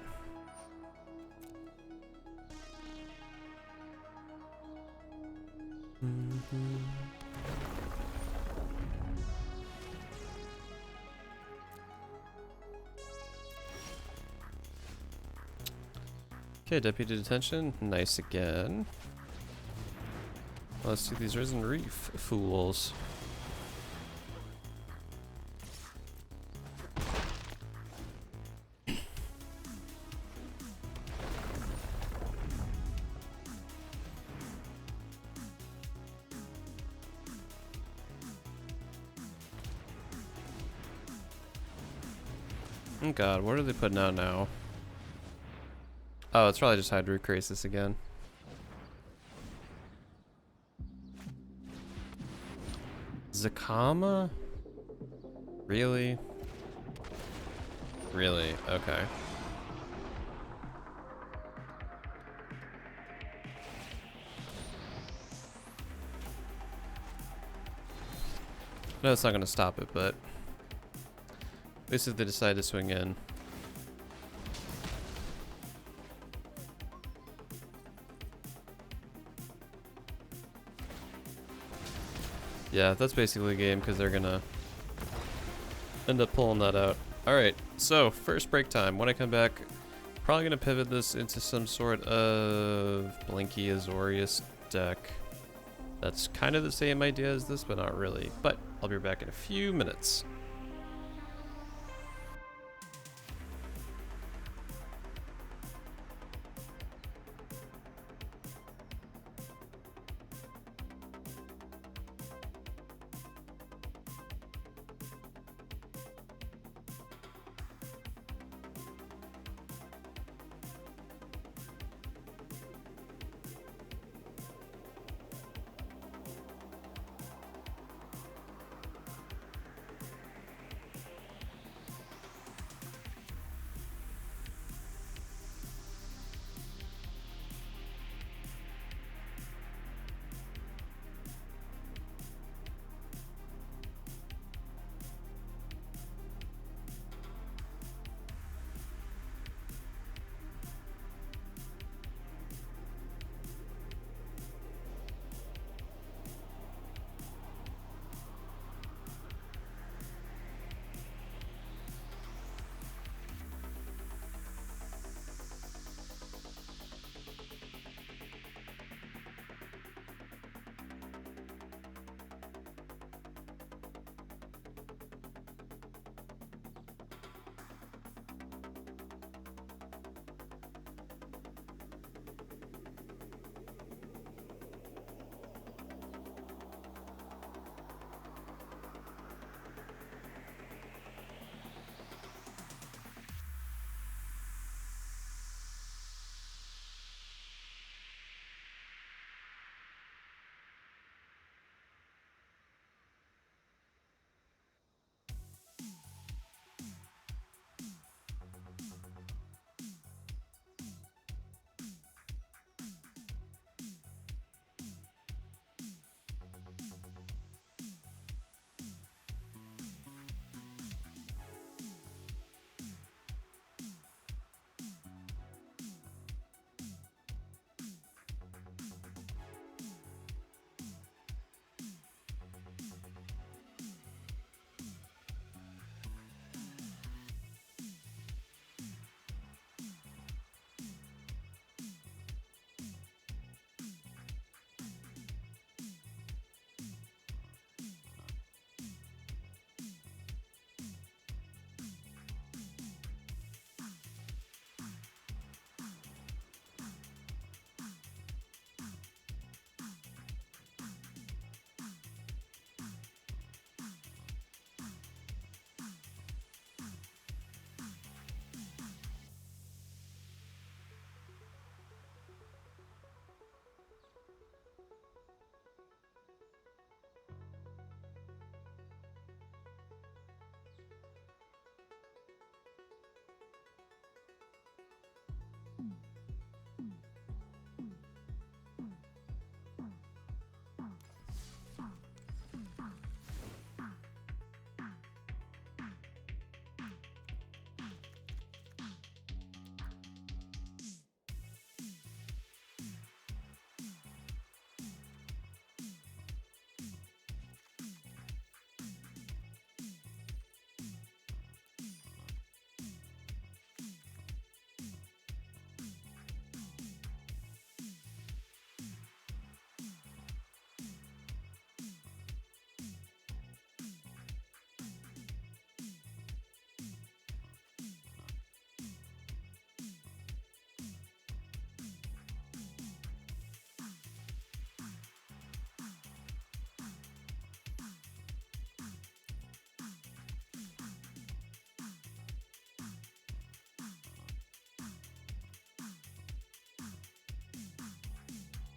Okay, Deputy Detention. Nice again. Let's do these Risen Reef fools. Oh god, what are they putting out now? Oh, it's probably just Hydra Crisis again. Zakama? Really? Really? Okay. No, it's not going to stop it, but at least if they decide to swing in. Yeah, that's basically the game because they're gonna end up pulling that out. Alright, so first break time. When I come back, probably gonna pivot this into some sort of Blinky Azorius deck. That's kind of the same idea as this, but not really. But I'll be back in a few minutes.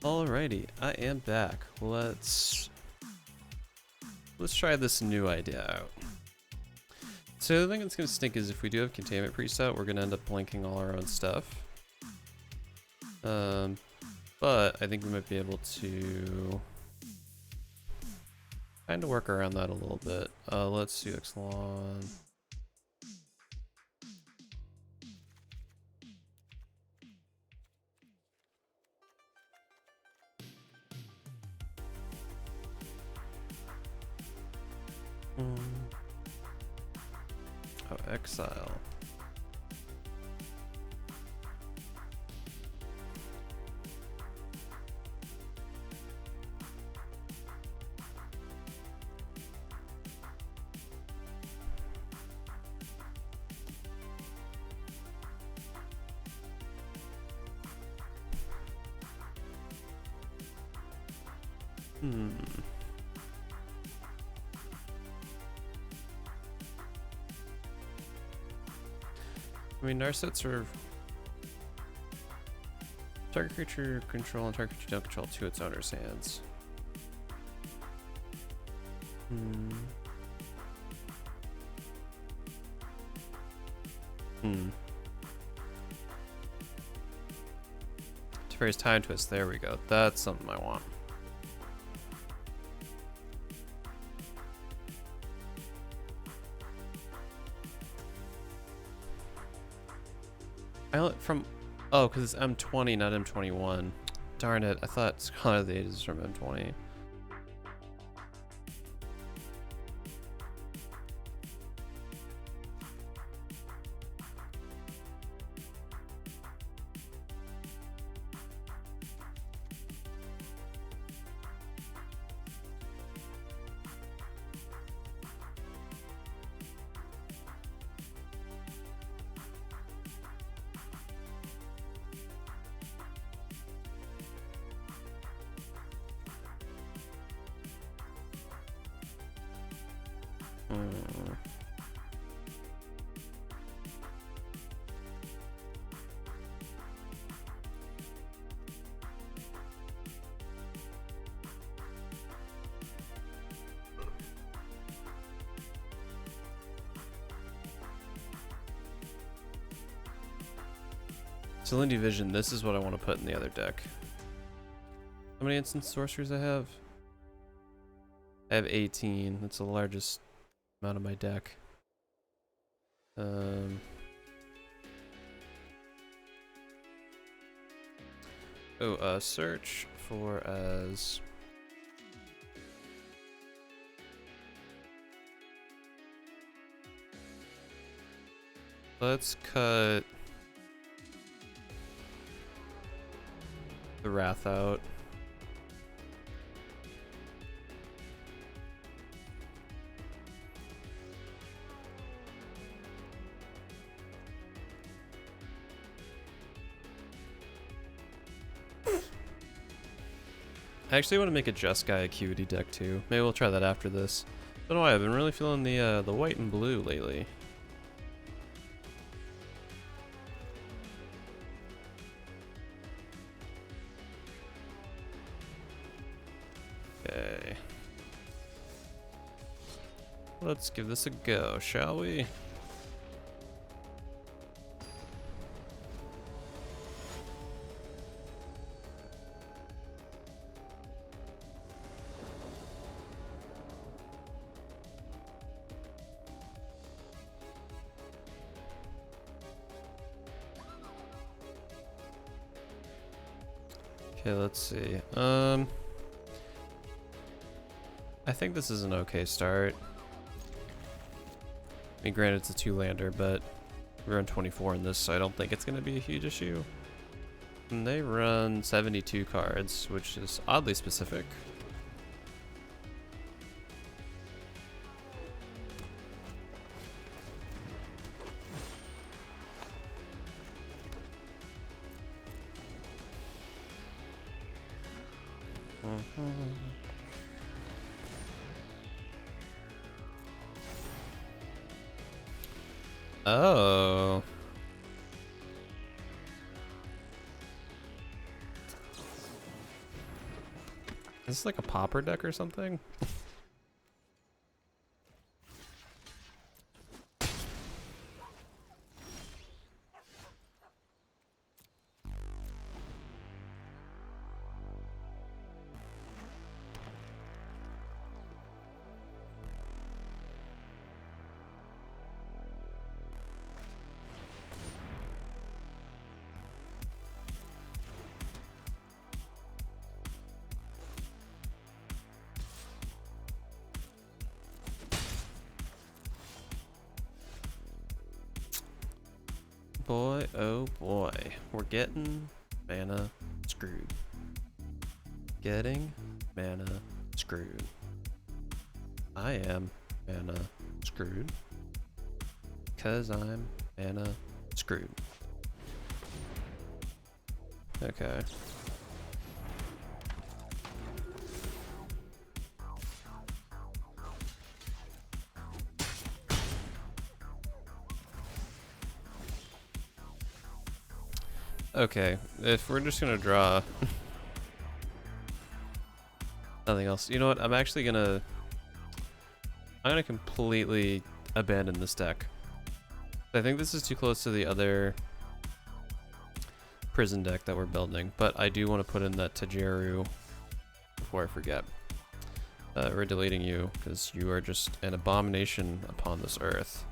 Alrighty, I am back. Let's try this new idea out. So the thing that's gonna stink is if we do have containment preset, we're gonna end up blinking all our own stuff. But I think we might be able to kind of work around that a little bit. Let's do Xlon. Oh, exile. I mean, our sets are target creature control and target creature don't control to its owner's hands. Teferi's Time Twist, there we go. That's something I want. Oh, because it's M20, not M21. Darn it, I thought Scholar of the Ages was from M20. Salinity Vision, this is what I want to put in the other deck. How many instant sorceries I have? I have 18. That's the largest amount of my deck. Search for as... Let's cut the Wrath out. I actually want to make a Jeskai Acuity deck too. Maybe we'll try that after this. Don't know why, I've been really feeling the white and blue lately. Okay. Let's give this a go, shall we? Okay, let's see. I think this is an okay start. I mean, granted, it's a 2-lander, but we run 24 in this, so I don't think it's going to be a huge issue. And they run 72 cards, which is oddly specific. Oh. Is this like a popper deck or something? Boy, oh boy, we're getting mana screwed. Getting mana screwed. I am mana screwed. 'Cause I'm mana screwed. Okay. Okay, if we're just gonna draw nothing else, you know what? I'm gonna completely abandon this deck. I think this is too close to the other prison deck that we're building, but I do want to put in that Tajeru before I forget. We're deleting you because you are just an abomination upon this earth.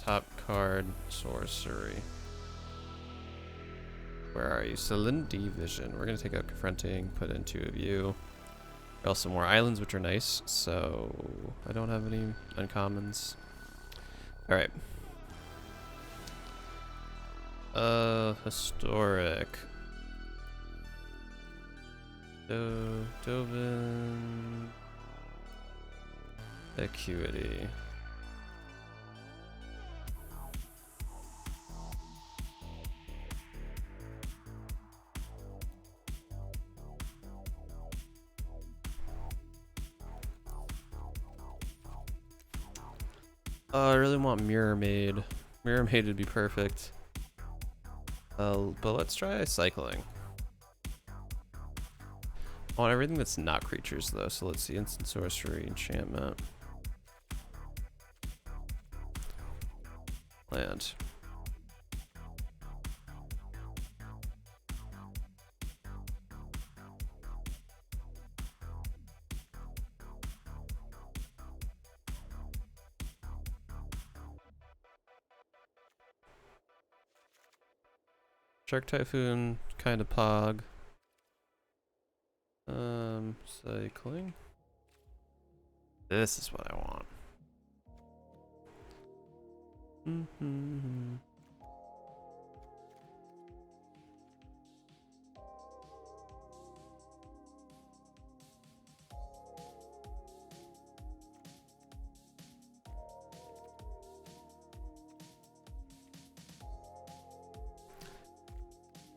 Top card, sorcery. Where are you? Salinity Vision. We're gonna take out Confronting, put in 2 of you. Also more islands, which are nice, so I don't have any uncommons. Alright. Historic. Dovin. Acuity. I really want Mirror Maid. Mirror Maid would be perfect. But let's try cycling. I want everything that's not creatures though, so let's see. Instant sorcery, enchantment. Land. Shark Typhoon, kind of pog. Cycling. This is what I want.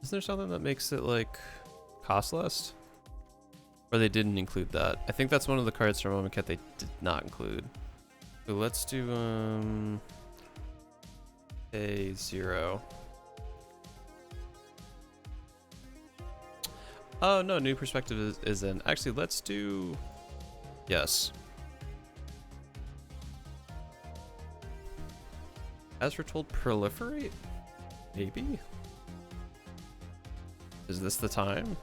Isn't there something that makes it like cost less? Or they didn't include that. I think that's one of the cards from Amonkhet they did not include. So let's do a 0. Oh no, new perspective is in. Actually, let's do yes. As foretold, proliferate? Maybe? Is this the time?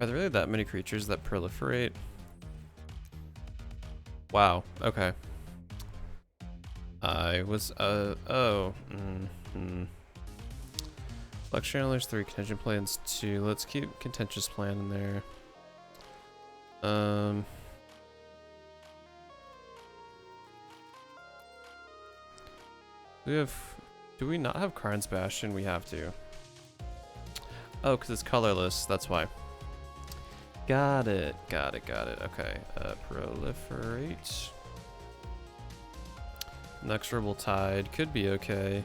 Are there really that many creatures that proliferate? Wow, okay. I was, Flex Channelers 3, Contention Plans 2. Let's keep Contentious Plan in there. Do we not have Karn's Bastion? We have to. Oh, because it's colorless, that's why. Got it. Okay, proliferate. Inexorable Tide could be okay.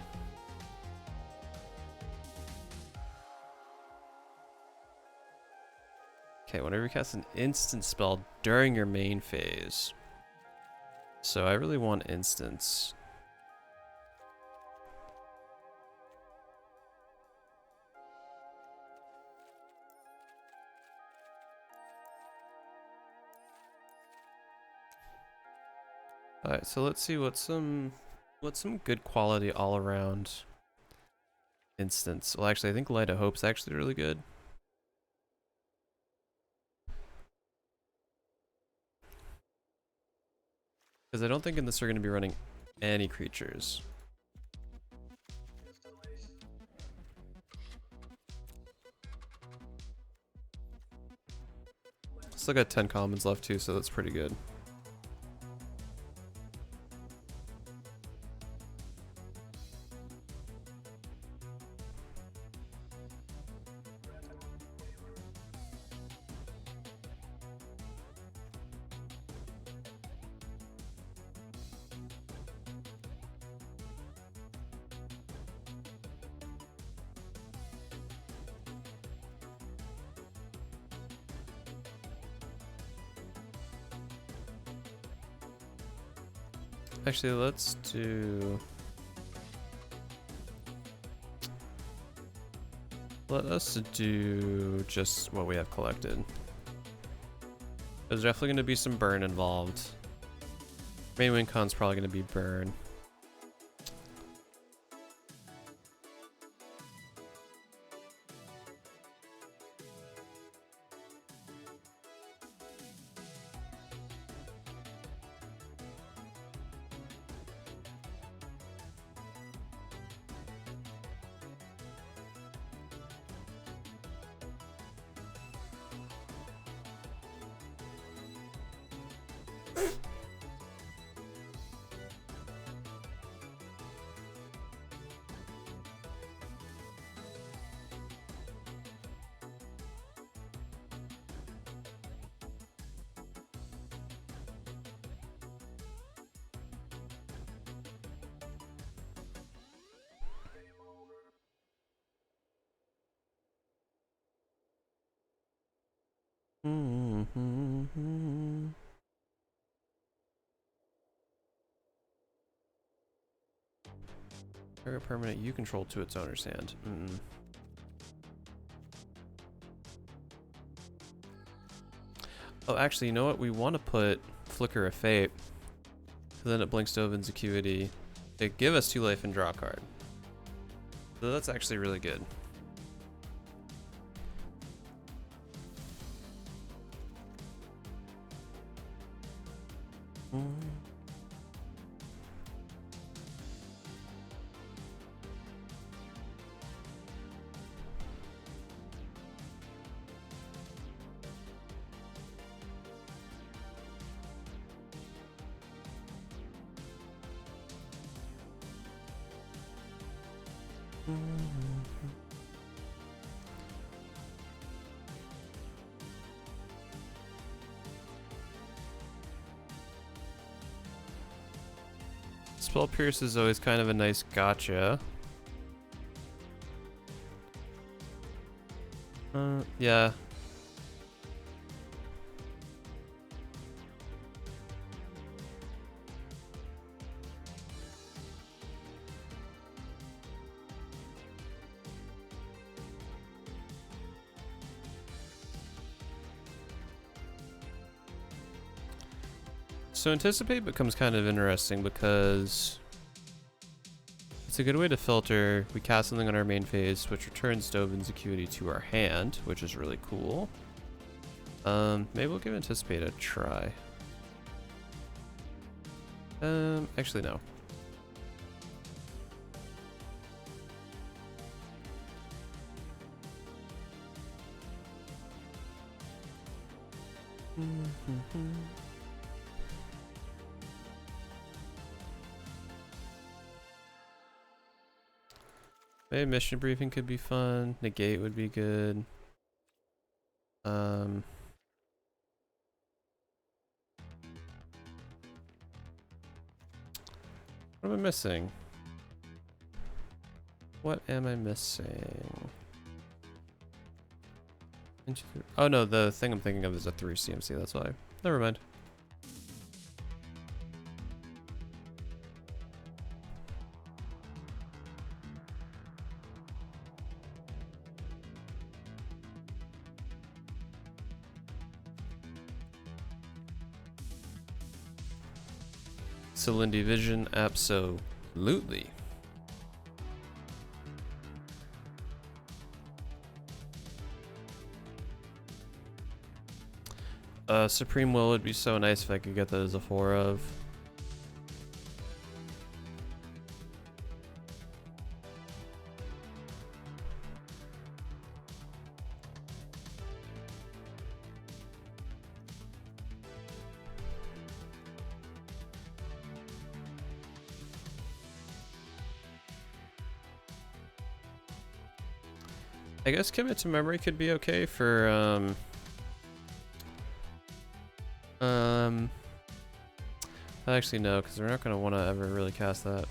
Okay, whenever you cast an instant spell during your main phase. So I really want instants. Alright, so let's see what's some good quality all around instants. Well, actually, I think Light of Hope's actually really good. Because I don't think in this we're going to be running any creatures. Still got 10 commons left too, so that's pretty good. Actually, let's do... Let us do just what we have collected. There's definitely going to be some burn involved. Main win con's probably going to be burn. Target permanent you control to its owner's hand. Oh, actually, you know what? We want to put Flicker of Fate. Then it blinks Dovin's Acuity. They give us 2 life and draw a card. So that's actually really good. Spell Pierce is always kind of a nice gotcha. Yeah. So Anticipate becomes kind of interesting because it's a good way to filter. We cast something on our main phase, which returns Dovin's Acuity to our hand, which is really cool. Maybe we'll give Anticipate a try. Actually no. Maybe Mission Briefing could be fun. Negate would be good. What am I missing? What am I missing? Oh no, the thing I'm thinking of is a 3 CMC, that's why. Never mind. Cylinder Vision, absolutely. Supreme Will would be so nice if I could get that as a 4 of. I guess Commit to Memory could be okay for actually no, because we're not going to want to ever really cast that.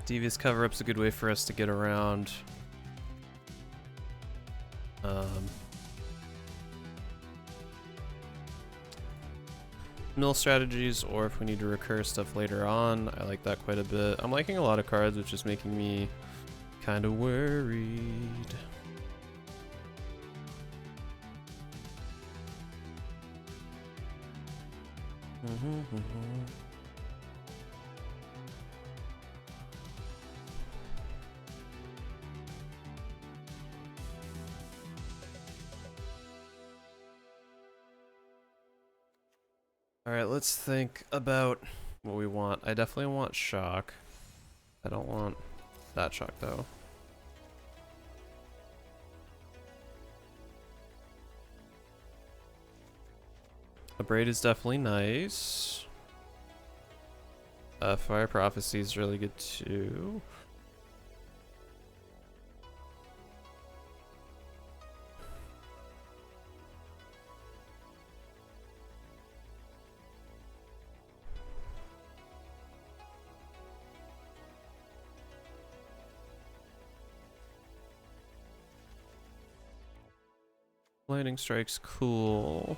Devious Cover-Up's a good way for us to get around mill strategies, or if we need to recur stuff later on. I like that quite a bit. I'm liking a lot of cards, which is making me kind of worried. Alright, let's think about what we want. I definitely want Shock. I don't want that Shock though. A Braid is definitely nice. Fire Prophecy is really good too. Lightning Strike's cool.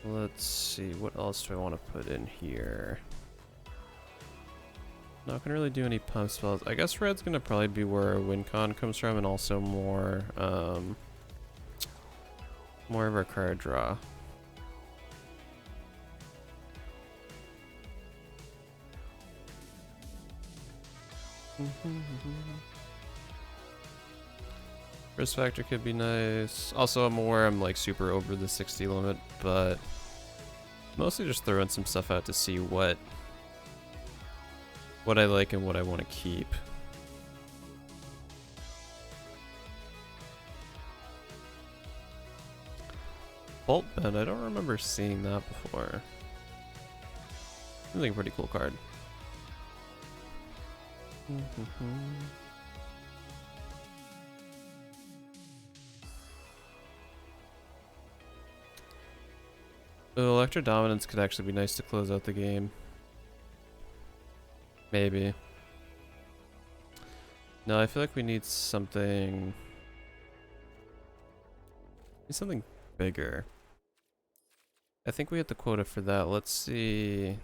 Let's see, what else do I want to put in here? Not gonna really do any pump spells. I guess red's gonna probably be where WinCon comes from, and also more of our card draw. Risk factor could be nice. Also, I'm aware I'm like super over the 60 limit, but mostly just throwing some stuff out to see what I like and what I want to keep. Bolt Bend, I don't remember seeing that before. Seems like a pretty cool card. Electro Dominance could actually be nice to close out the game. Maybe. No, I feel like we need something bigger. I think we hit the quota for that. Let's see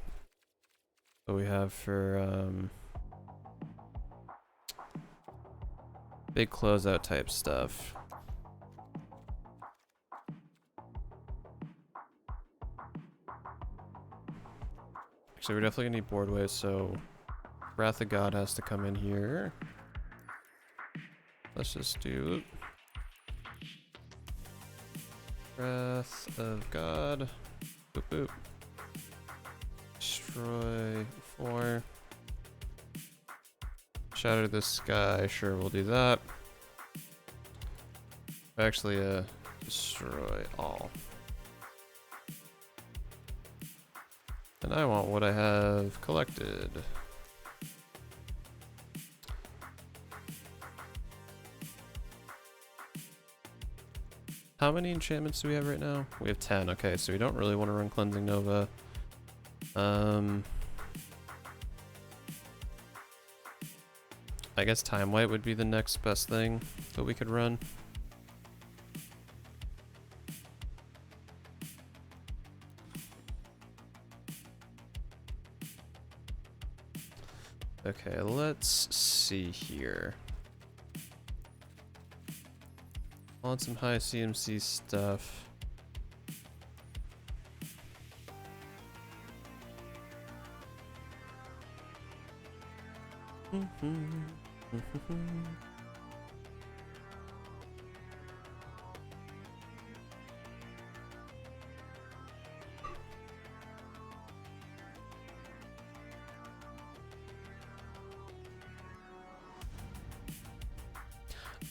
what we have for big closeout type stuff. So we're definitely gonna need board waves, so Wrath of God has to come in here. Let's just do Wrath of God. Boop boop. Destroy 4. Shatter the Sky, sure, we'll do that. Actually, Destroy all. And I want what I have collected. How many enchantments do we have right now? We have 10. Okay, so we don't really want to run Cleansing Nova. I guess Time Wipe would be the next best thing that we could run. Okay, let's see here. Want some high CMC stuff.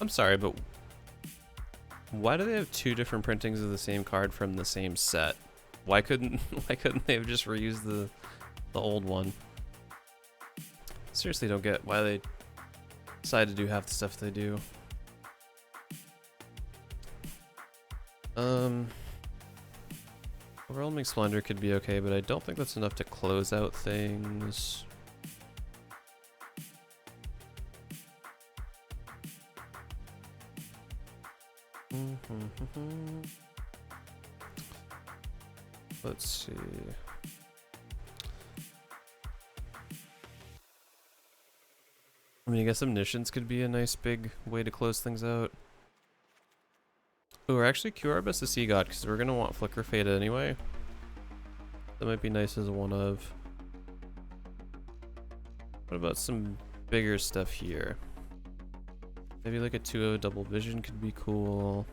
I'm sorry, but why do they have two different printings of the same card from the same set? Why couldn't they have just reused the old one? Seriously don't get why they decided to do half the stuff they do. Overwhelming Splendor could be okay, but I don't think that's enough to close out things. Let's see. I mean, I guess Omniscience could be a nice big way to close things out. Ooh, or actually cure our best to Sea God, because we're going to want Flicker Fade anyway. That might be nice as one of. What about some bigger stuff here? Maybe like a 2/0 double vision could be cool.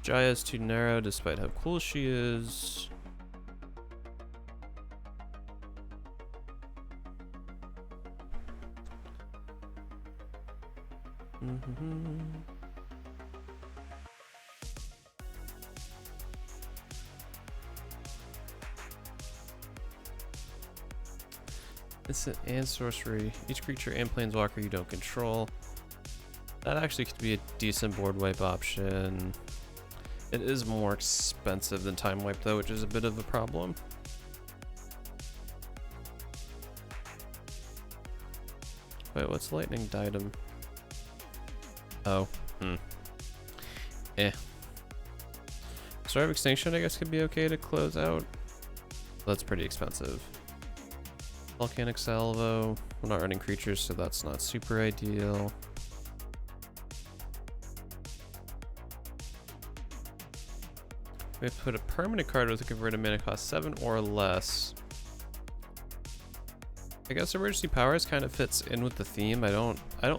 Jaya's too narrow despite how cool she is. Instant and sorcery. Each creature and planeswalker you don't control. That actually could be a decent board wipe option. It is more expensive than Time Wipe though, which is a bit of a problem. Wait, what's Lightning Diadem? Oh, Star of Extinction I guess could be okay to close out. That's pretty expensive. Volcanic Salvo. We're not running creatures, so that's not super ideal. We put a permanent card with a converted mana cost 7 or less. I guess Emergency Powers kind of fits in with the theme. I don't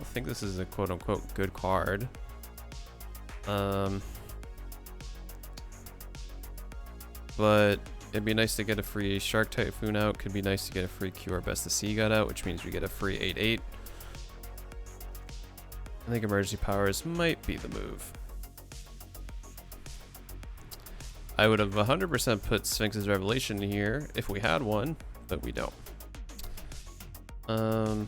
think this is a quote unquote good card. But it'd be nice to get a free Shark Typhoon out. Could be nice to get a free Cure Best of Sea God out, which means we get a free 8/8. I think Emergency Powers might be the move. I would have 100% put Sphinx's Revelation here if we had one, but we don't. Don't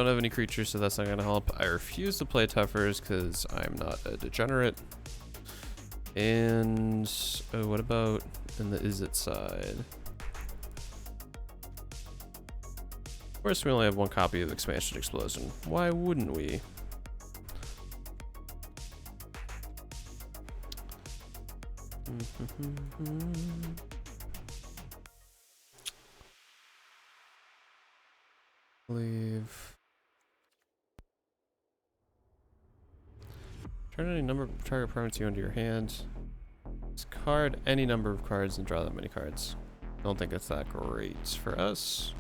have any creatures, so that's not gonna help. I refuse to play Tuffers because I'm not a degenerate. And oh, what about in the Is It side? Of course, we only have one copy of Expansion Explosion. Why wouldn't we? Leave. Turn any number of target permanents you into your hand. Discard any number of cards and draw that many cards. Don't think it's that great for us.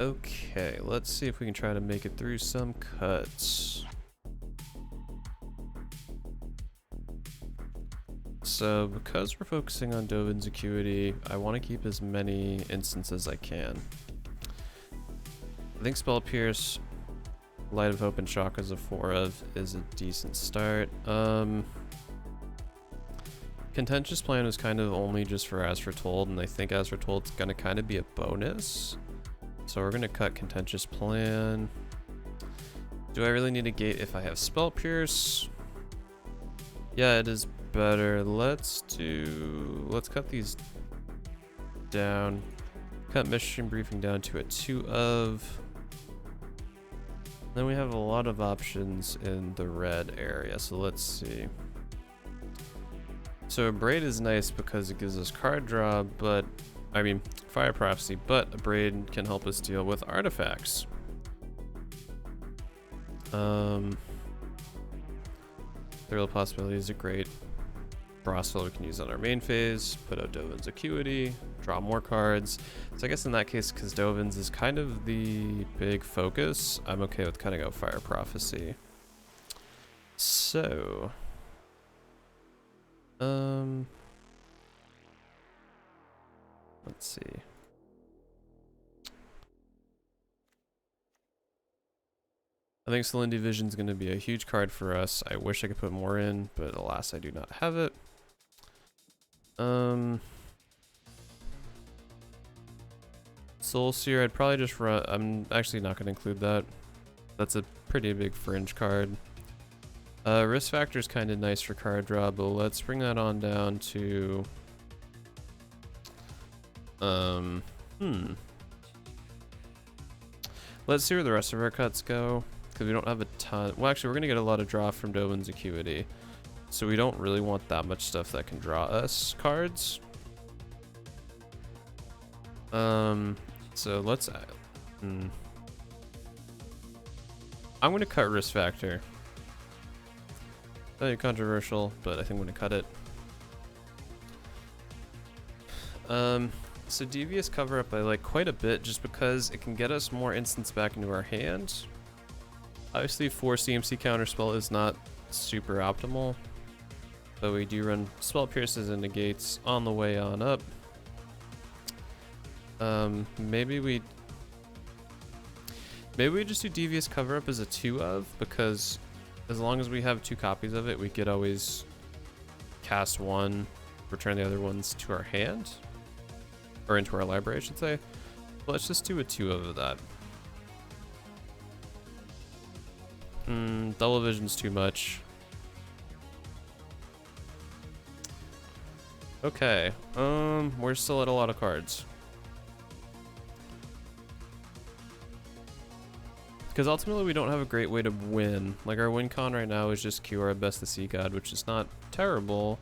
Okay, let's see if we can try to make it through some cuts. So because we're focusing on Dovin's Acuity, I want to keep as many instances as I can. I think Spell Pierce, Light of Hope, and Chakras of 4 of is a decent start. Contentious Plan was kind of only just for As Foretold, and I think As Foretold is going to kind of be a bonus. So we're going to cut Contentious Plan. Do I really need a gate if I have Spell Pierce? Yeah, it is better. Let's cut these down. Cut Mission Briefing down to a 2 of. Then we have a lot of options in the red area, so let's see. So a Braid is nice because it gives us card draw, but I mean Fire Prophecy, but a Braid can help us deal with artifacts. Thrill Possibilities are great. Frostfell we can use on our main phase, put out Dovin's Acuity, draw more cards. So I guess in that case, because Dovin's is kind of the big focus, I'm okay with cutting out Fire Prophecy. So, let's see. I think Celine Division is going to be a huge card for us. I wish I could put more in, but alas, I do not have it. Soul Seer, I'd probably just run. I'm actually not going to include that. That's a pretty big fringe card. Risk Factor is kind of nice for card draw, but let's bring that on down to. Let's see where the rest of our cuts go, because we don't have a ton. Well, actually, we're going to get a lot of draw from Dovin's Acuity, so we don't really want that much stuff that can draw us cards. So let's. I'm going to cut Risk Factor. Very controversial, but I think I'm going to cut it. So Devious Cover Up I like quite a bit just because it can get us more instants back into our hand. Obviously 4 CMC Counterspell is not super optimal, but we do run Spell Pierces and Negates on the way on up. Maybe we just do Devious Cover Up as a 2 of, because as long as we have 2 copies of it, we could always cast one, return the other ones to our hand. Or into our library, I should say. But let's just do a 2 of that. Double Vision's too much. Okay, we're still at a lot of cards. Because ultimately we don't have a great way to win. Like our win con right now is just Cure Best the Sea God, which is not terrible.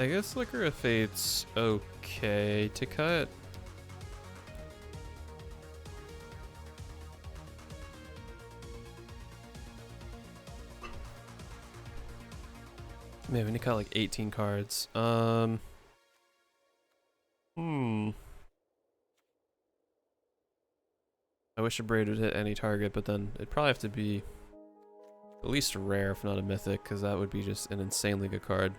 I guess Flicker of Fate's okay to cut. Man, we need to cut like 18 cards. I wish a Braid would hit any target, but then it'd probably have to be at least a rare, if not a mythic, because that would be just an insanely good card.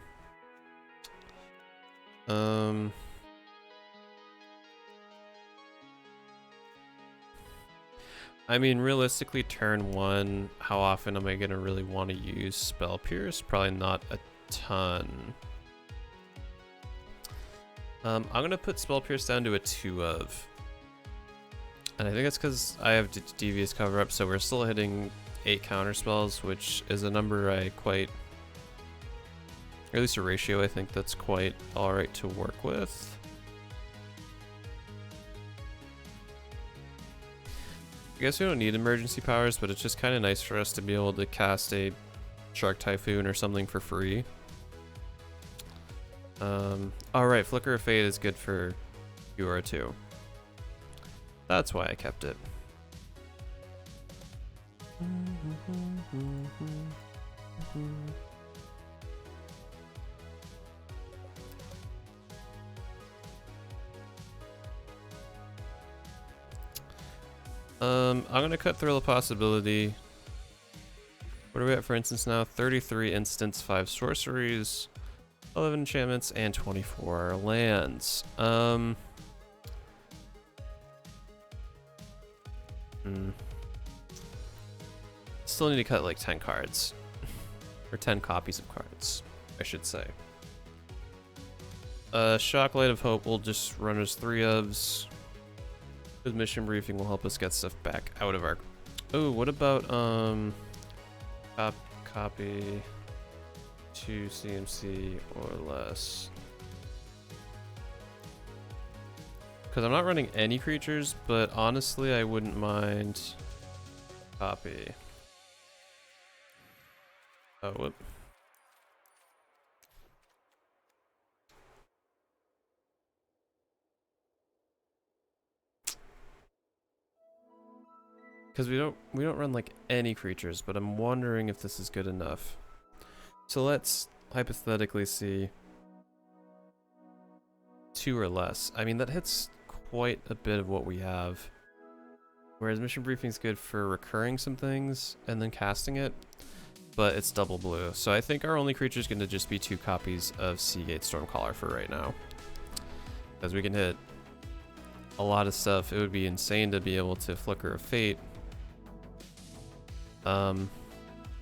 I mean, realistically, turn 1, how often am I going to really want to use Spell Pierce? Probably not a ton. I'm going to put Spell Pierce down to a 2 of. And I think it's because I have Devious Cover Up, so we're still hitting 8 counter spells, which is a number I quite, or at least a ratio I think that's quite alright to work with. I guess we don't need emergency powers, but it's just kind of nice for us to be able to cast a Shark Typhoon or something for free. Alright, Flicker of Fate is good for UR2. That's why I kept it. I'm gonna cut Thrill of Possibility. What are we at for instance now? 33 instants, 5 sorceries, 11 enchantments, and 24 lands. Still need to cut like 10 cards. Or 10 copies of cards, I should say. Shocklight of Hope will just run as 3 ofs. With Mission Briefing will help us get stuff back out of our... Oh, what about, copy 2 CMC or less? Because I'm not running any creatures, but honestly, I wouldn't mind copy. Oh, whoop. Because we don't run like any creatures, but I'm wondering if this is good enough. So let's hypothetically see 2 or less. I mean, that hits quite a bit of what we have. Whereas Mission Briefing's good for recurring some things and then casting it, but it's double blue. So I think our only creature is going to just be 2 copies of Seagate Stormcaller for right now. Because we can hit a lot of stuff. It would be insane to be able to Flicker of Fate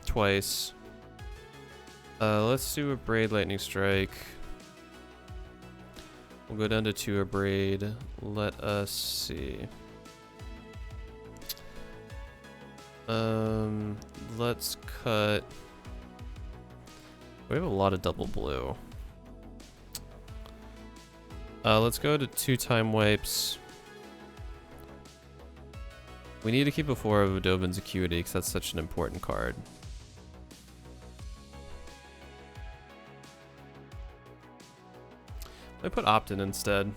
twice. Let's do a Braid Lightning Strike. We'll go down to 2 Abrade. Let us see. Let's cut. We have a lot of double blue. Let's go to 2 time wipes. We need to keep a 4 of Adoben's Acuity because that's such an important card. I put Opt-in instead.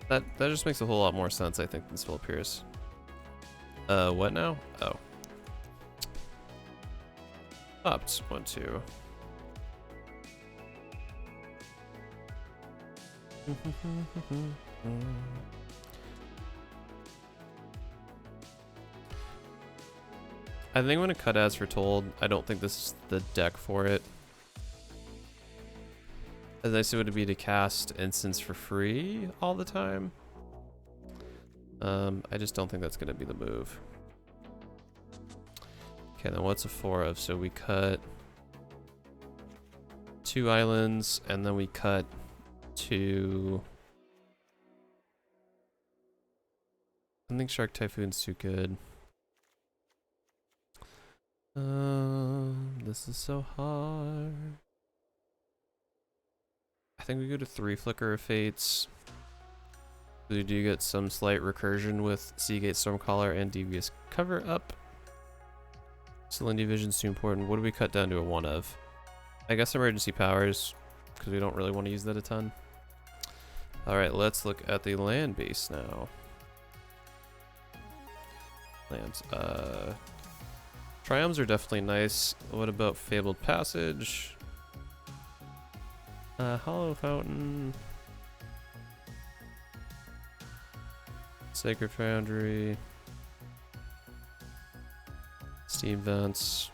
That just makes a whole lot more sense, I think, than Spill Pierce. What now? Oh. Opt 1, 2. I think I'm gonna cut As Foretold. I don't think this is the deck for it. As nice it would be to cast instants for free all the time. I just don't think that's gonna be the move. Okay, then what's a 4 of? So we cut 2 islands, and then we cut 2. I think Shark Typhoon's too good. This is so hard. I think we go to 3 Flicker of Fates. We do get some slight recursion with Seagate Stormcaller and Devious Cover Up. Salinity Vision's too important. What do we cut down to a 1 of? I guess Emergency Powers, because we don't really want to use that a ton. Alright, let's look at the land base now. Lands. Triomes are definitely nice. What about Fabled Passage? Hollow Fountain. Sacred Foundry. Steam Vents.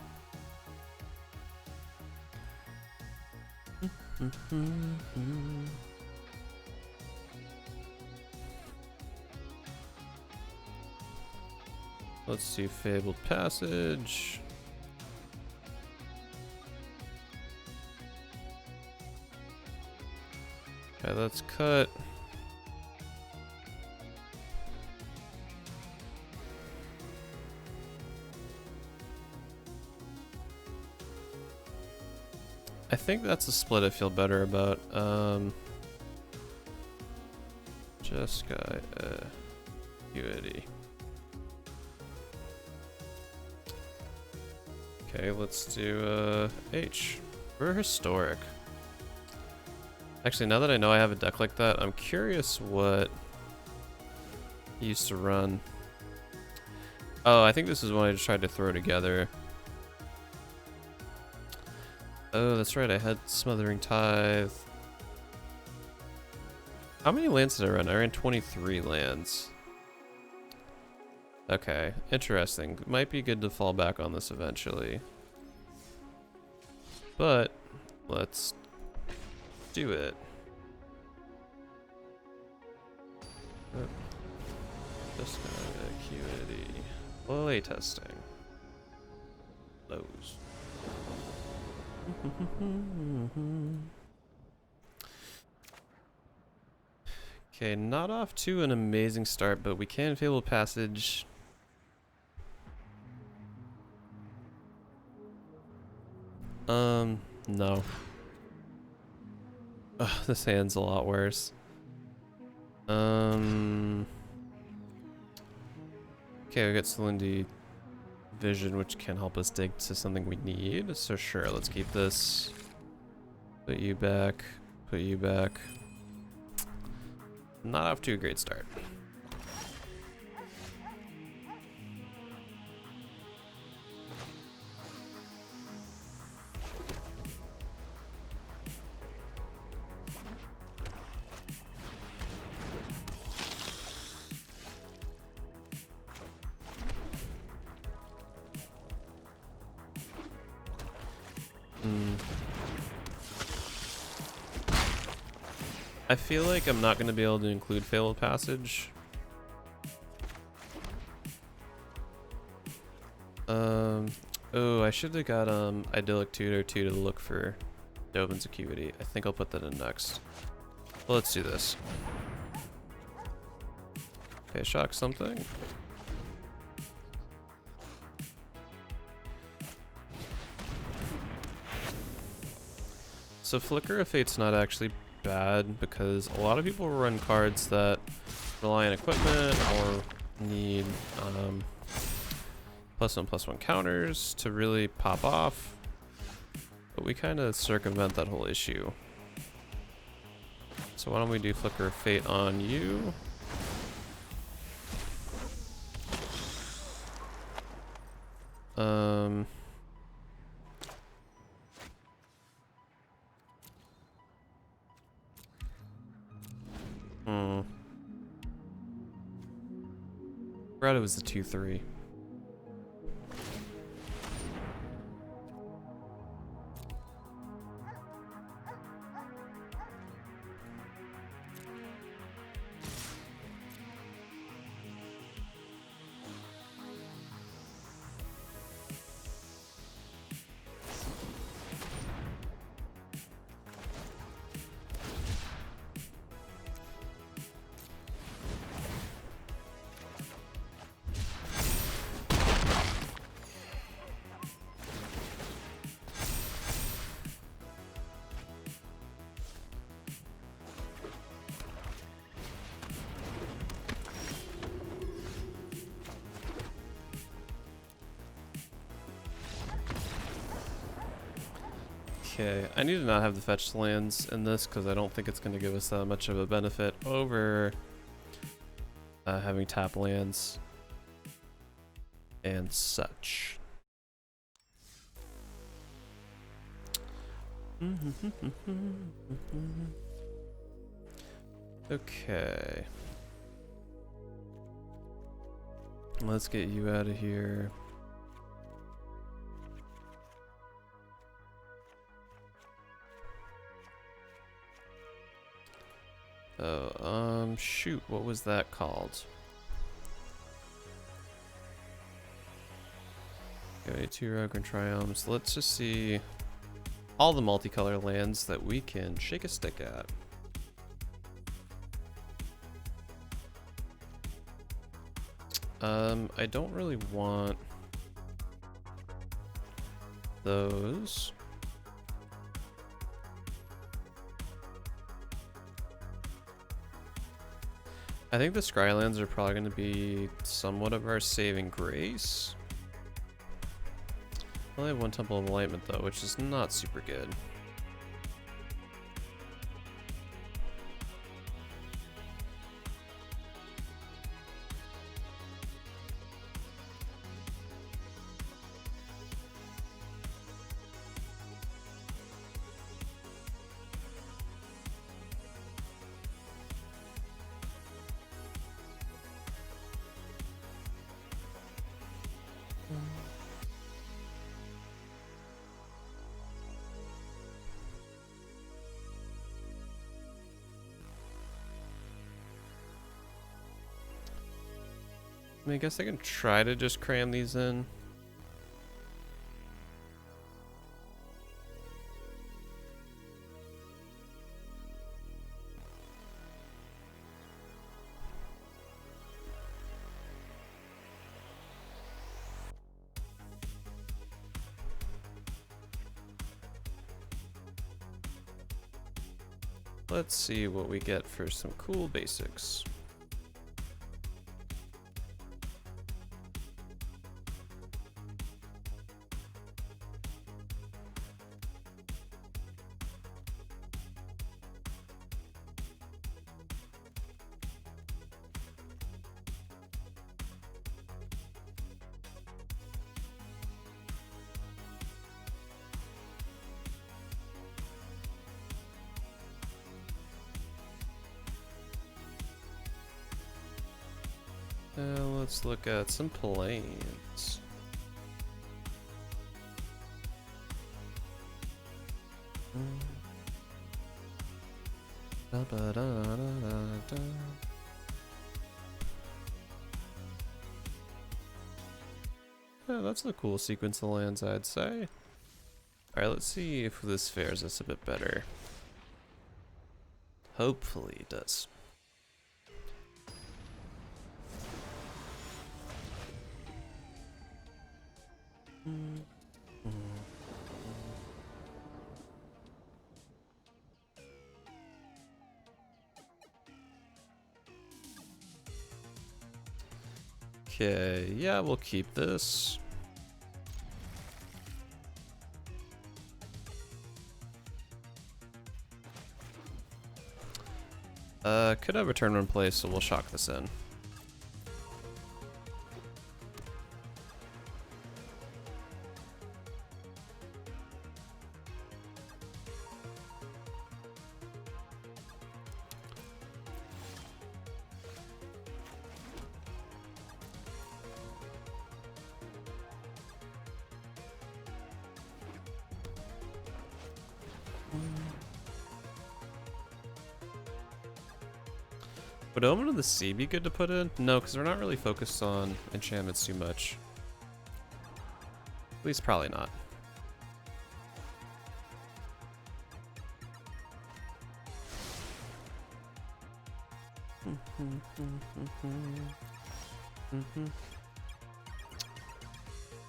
Let's do Fabled Passage. Okay, let's cut. I think that's a split I feel better about. Jeskai Acuity. Okay, let's do H. We're historic. Actually, now that I know I have a deck like that, I'm curious what he used to run. Oh, I think this is one I just tried to throw together. Oh, that's right, I had Smothering Tithe. How many lands did I run? I ran 23 lands. Okay, interesting. Might be good to fall back on this eventually. But, let's do it. Oh, just acuity. Playtesting. Lows. Okay, not off to an amazing start, but we can Fabled Passage. No. Ugh, this hand's a lot worse. Okay, we got Salindy Vision, which can help us dig to something we need. So sure, let's keep this. Put you back. Put you back. Not off to a great start. I feel like I'm not going to be able to include Fabled Passage. Oh, I should have got Idyllic Tutor 2 to look for Dovin's Acuity. I think I'll put that in next. Well, let's do this. Okay, shock something. So Flicker of Fate's not actually bad because a lot of people run cards that rely on equipment or need +1/+1 counters to really pop off, but we kind of circumvent that whole issue. So why don't we do Flicker of Fate on you? Forgot it was the 2/3. Okay, I need to not have the fetch lands in this because I don't think it's going to give us that much of a benefit over having tap lands and such. Okay. Let's get you out of here. Oh, shoot, what was that called? Okay, 2 Rogue and Triomes. Let's just see all the multicolor lands that we can shake a stick at. I don't really want those. I think the Scrylands are probably going to be somewhat of our saving grace. I only have 1 Temple of Enlightenment though, which is not super good. I mean, I guess I can try to just cram these in. Let's see what we get for some cool basics. Let's look at some planes. Yeah, that's a cool sequence of lands, I'd say. Alright, let's see if this fares us a bit better. Hopefully it does. Okay, yeah, we'll keep this. Could have a turn in place, so we'll shock this in. Would Omen of the Sea be good to put in? No, because we're not really focused on enchantments too much. At least probably not.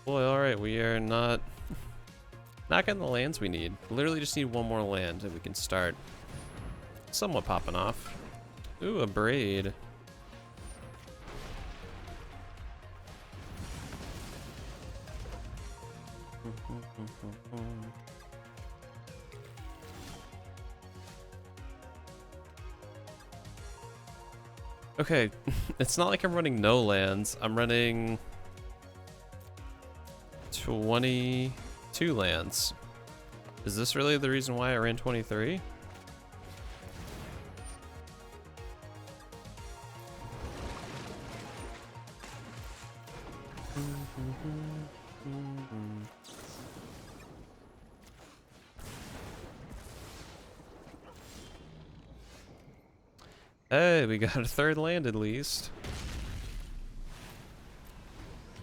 Boy, alright, we are not getting the lands we need. Literally just need one more land and we can start somewhat popping off. Ooh, a braid. Okay, it's not like I'm running no lands. I'm running 22 lands. Is this really the reason why I ran 23? Hey, we got a third land at least.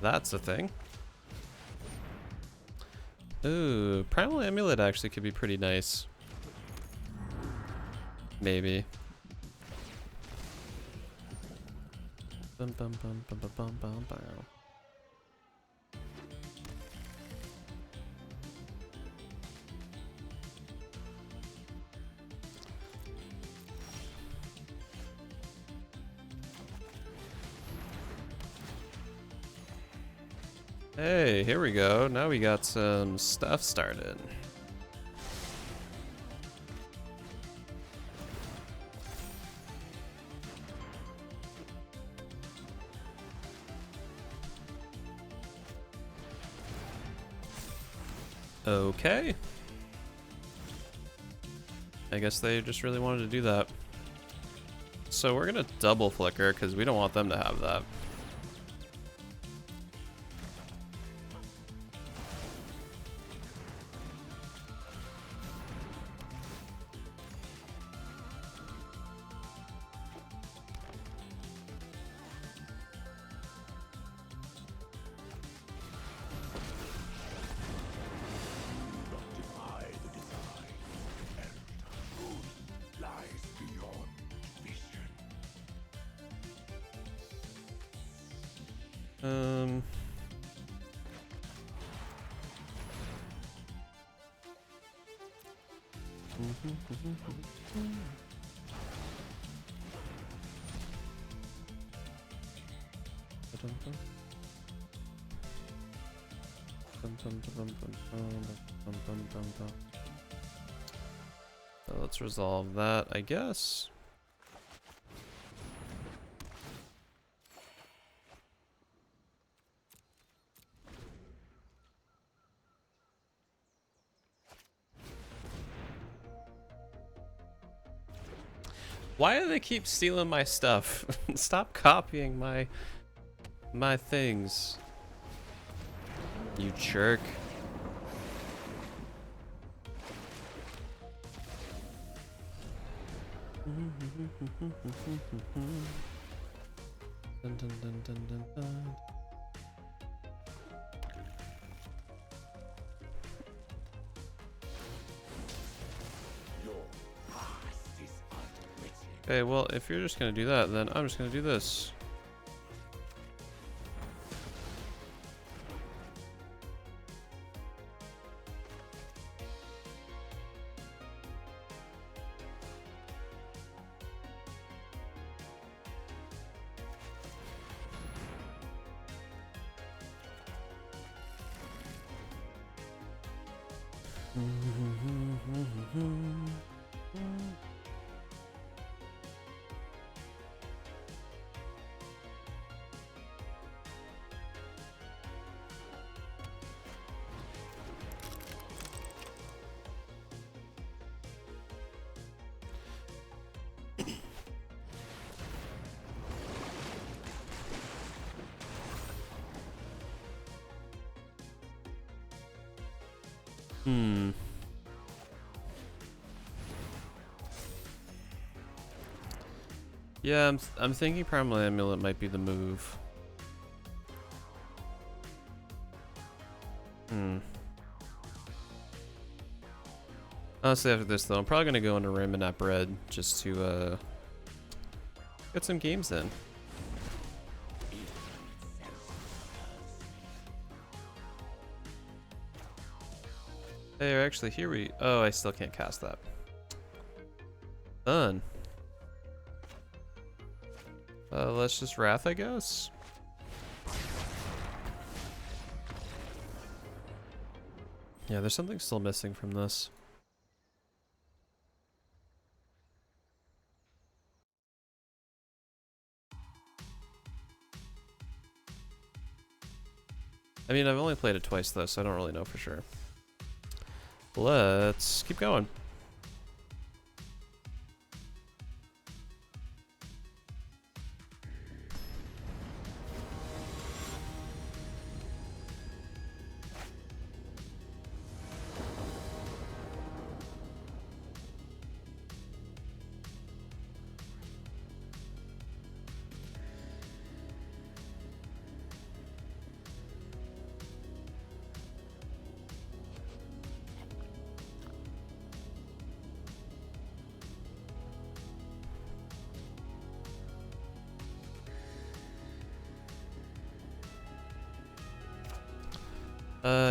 That's a thing. Ooh, Primal Amulet actually could be pretty nice. Maybe. Bum, bum, bum, bum, bum, bum, bum, bum. Hey, here we go. Now we got some stuff started. Okay. I guess they just really wanted to do that. So we're gonna double flicker because we don't want them to have that. Um. So let's resolve that, I guess. Why do they keep stealing my stuff? Stop copying my things. You jerk. Dun, dun, dun, dun, dun, dun. Okay, well, if you're just gonna do that, then I'm just gonna do this. Hmm. Yeah, I'm thinking Primal Amulet might be the move. Hmm. Honestly, after this though, I'm probably gonna go into Raymond App Red just to get some games in. Hey, actually, here we. Oh, I still can't cast that. Done. Let's just Wrath, I guess. Yeah, there's something still missing from this. I mean, I've only played it twice though, so I don't really know for sure. Let's keep going.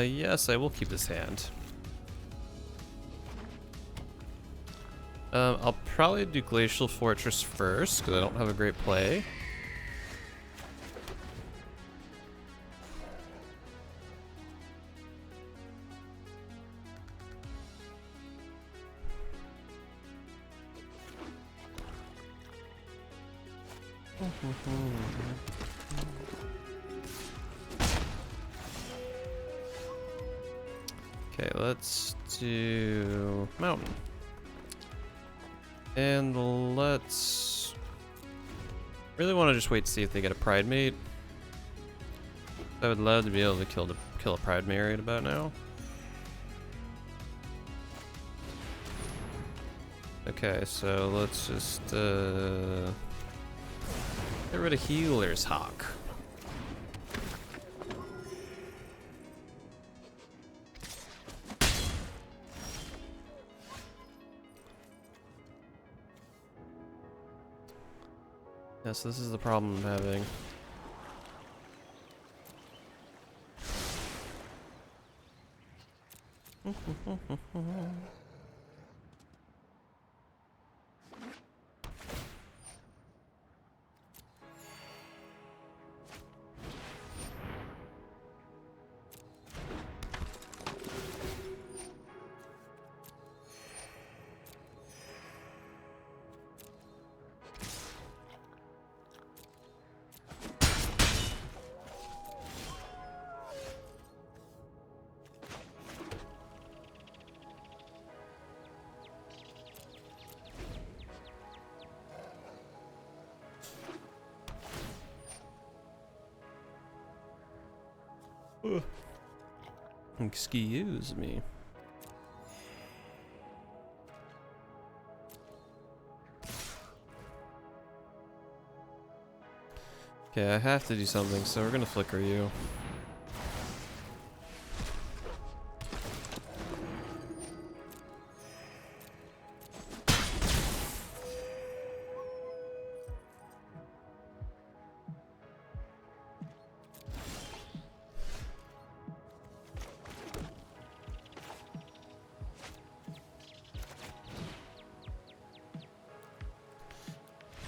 Yes, I will keep this hand. I'll probably do Glacial Fortress first, because I don't have a great play. Okay, let's do Mountain. And let's... really want to just wait to see if they get a Pride Mate. I would love to be able to kill a Pride Mate right about now. Okay, so let's just get rid of Healer's Hawk. Yes, this is the problem I'm having. Excuse me. Okay, I have to do something, so we're gonna flicker you.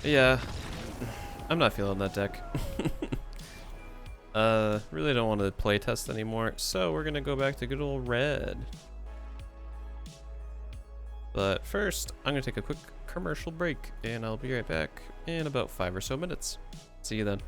Yeah, I'm not feeling that deck. Really don't want to play test anymore, so we're gonna go back to good old red. But first, I'm gonna take a quick commercial break, and I'll be right back in about 5 or so minutes. See you then.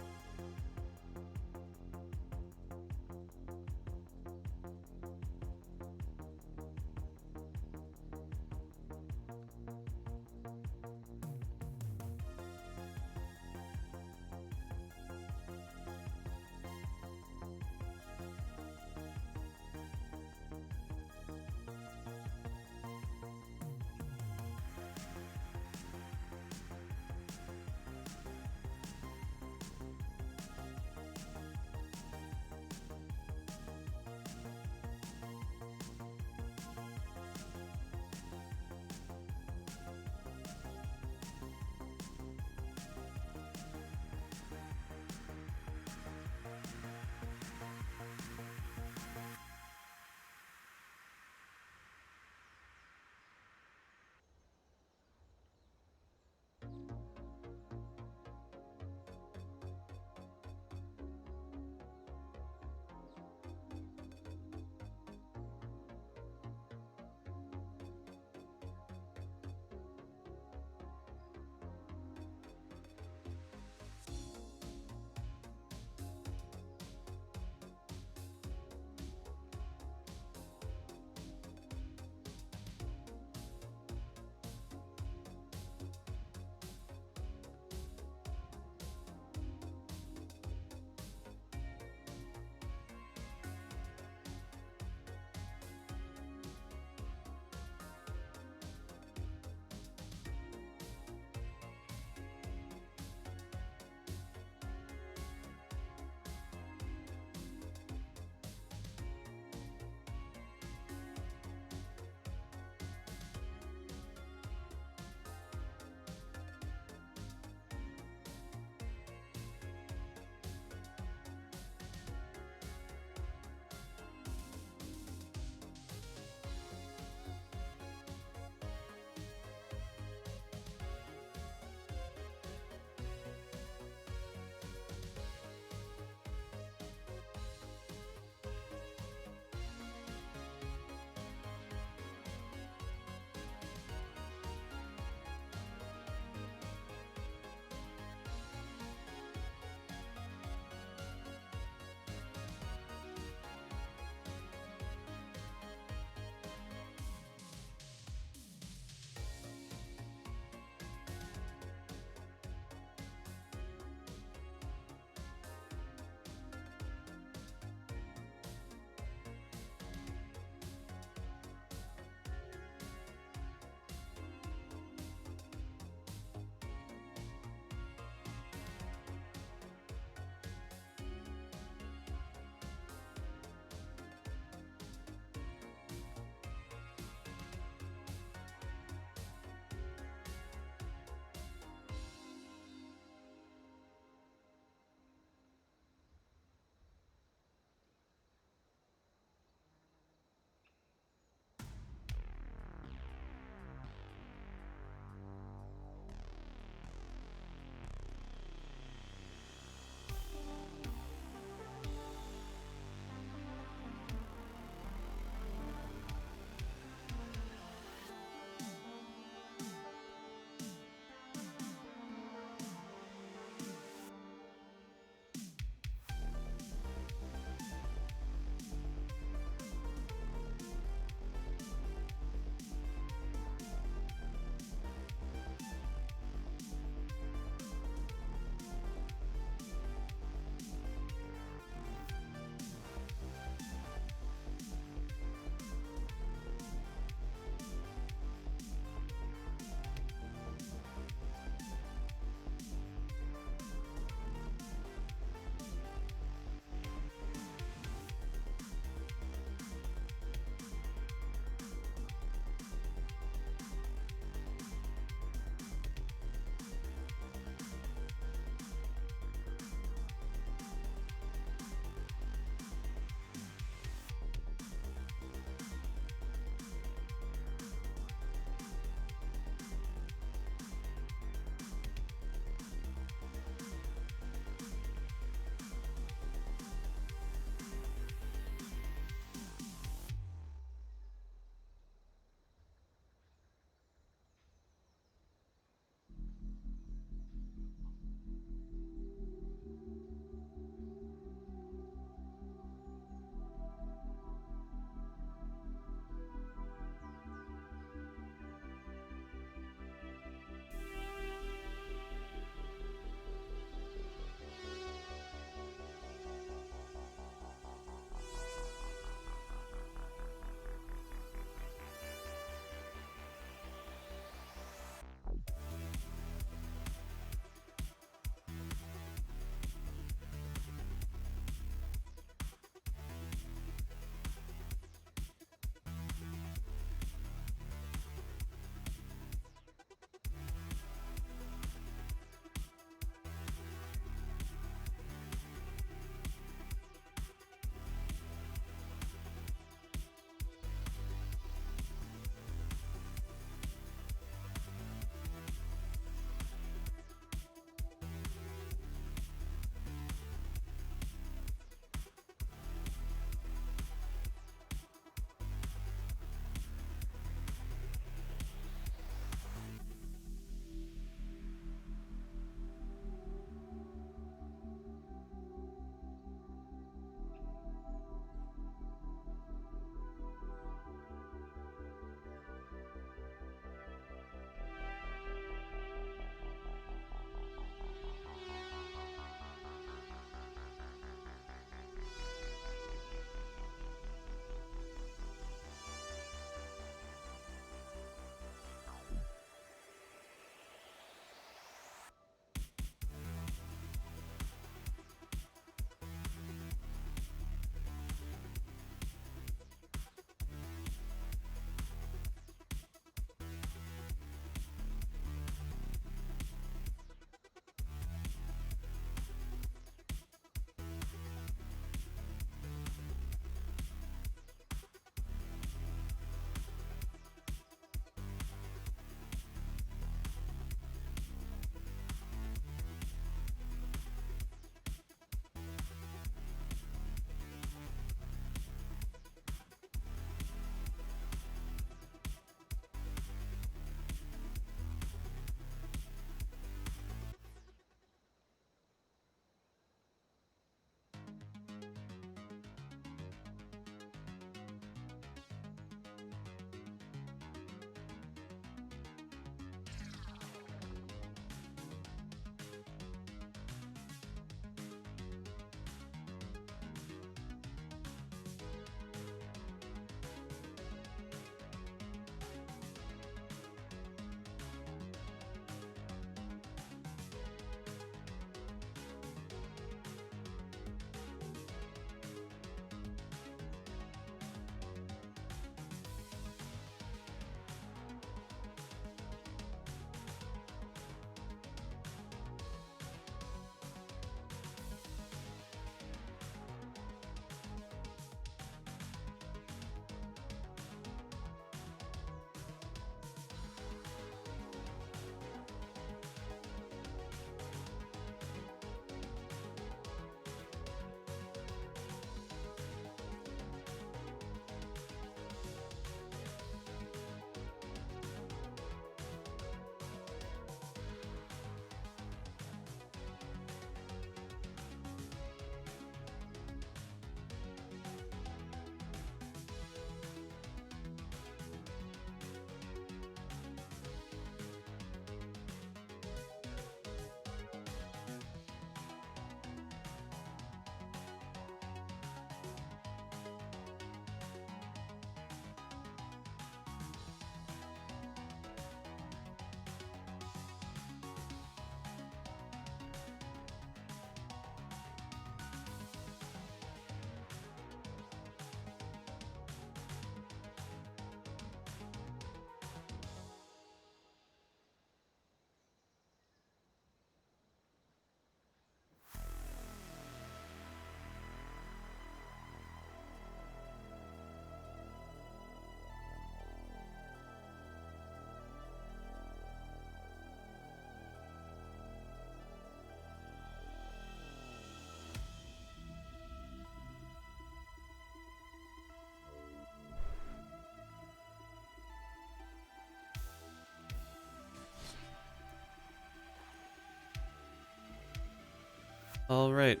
Alright.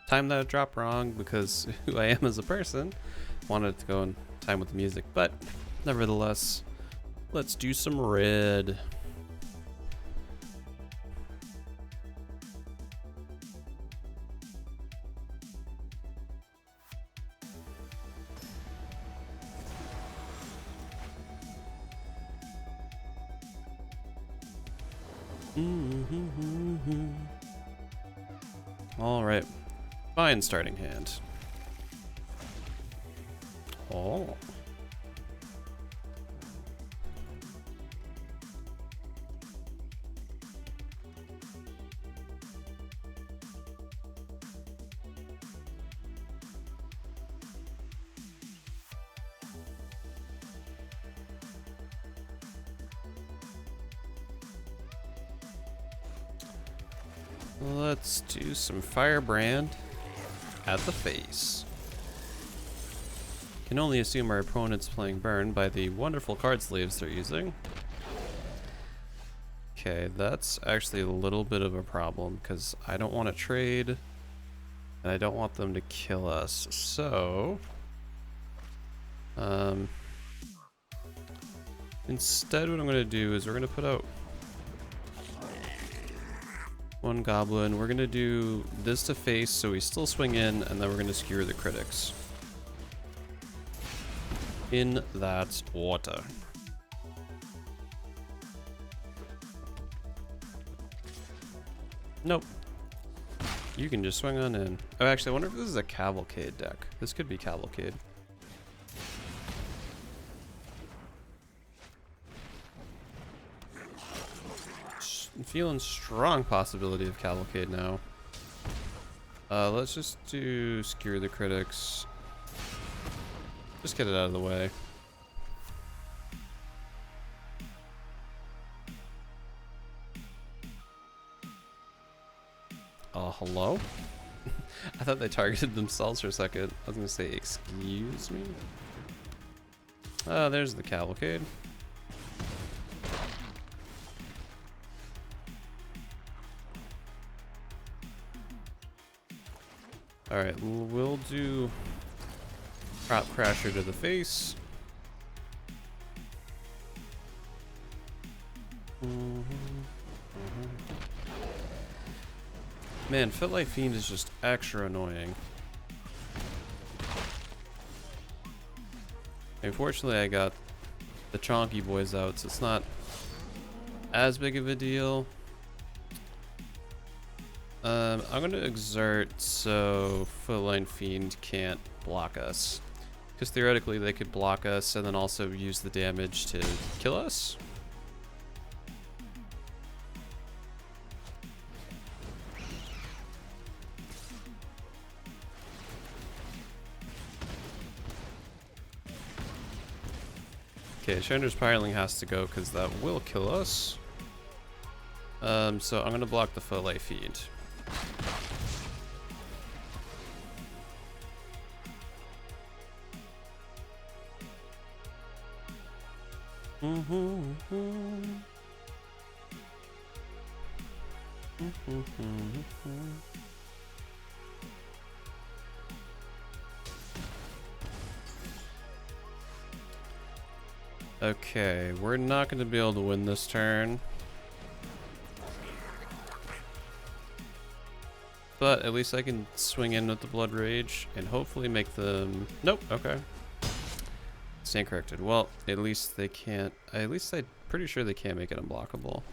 Timed that drop wrong because who I am as a person. Wanted to go in time with the music, but nevertheless, let's do some red. Alright. Fine starting hand. Oh. Let's do some Firebrand at the face. Can only assume our opponent's playing Burn by the wonderful card sleeves they're using. Okay, that's actually a little bit of a problem because I don't want to trade and I don't want them to kill us. So, instead what I'm going to do is we're going to put out one goblin. We're going to do this to face so we still swing in, and then we're going to skewer the critics. In that water. Nope. You can just swing on in. Oh, actually, I wonder if this is a Cavalcade deck. This could be Cavalcade. I'm feeling strong possibility of Cavalcade now. Let's just do Skewer the Critics. Just get it out of the way. Hello? I thought they targeted themselves for a second. I was gonna say, excuse me? There's the Cavalcade. Alright, we'll do Crop Crasher to the face. Man, Footlight Fiend is just extra annoying. Unfortunately, I got the Chonky boys out, so it's not as big of a deal. I'm gonna exert so Footlight Fiend can't block us. Because theoretically they could block us and then also use the damage to kill us. Okay, Chandra's Pyreling has to go because that will kill us. So I'm gonna block the Footlight Fiend. Okay, we're not going to be able to win this turn. But at least I can swing in with the Blood Rage and hopefully make them... Nope, okay. Stand corrected. Well, at least they can't... At least I'm pretty sure they can't make it unblockable.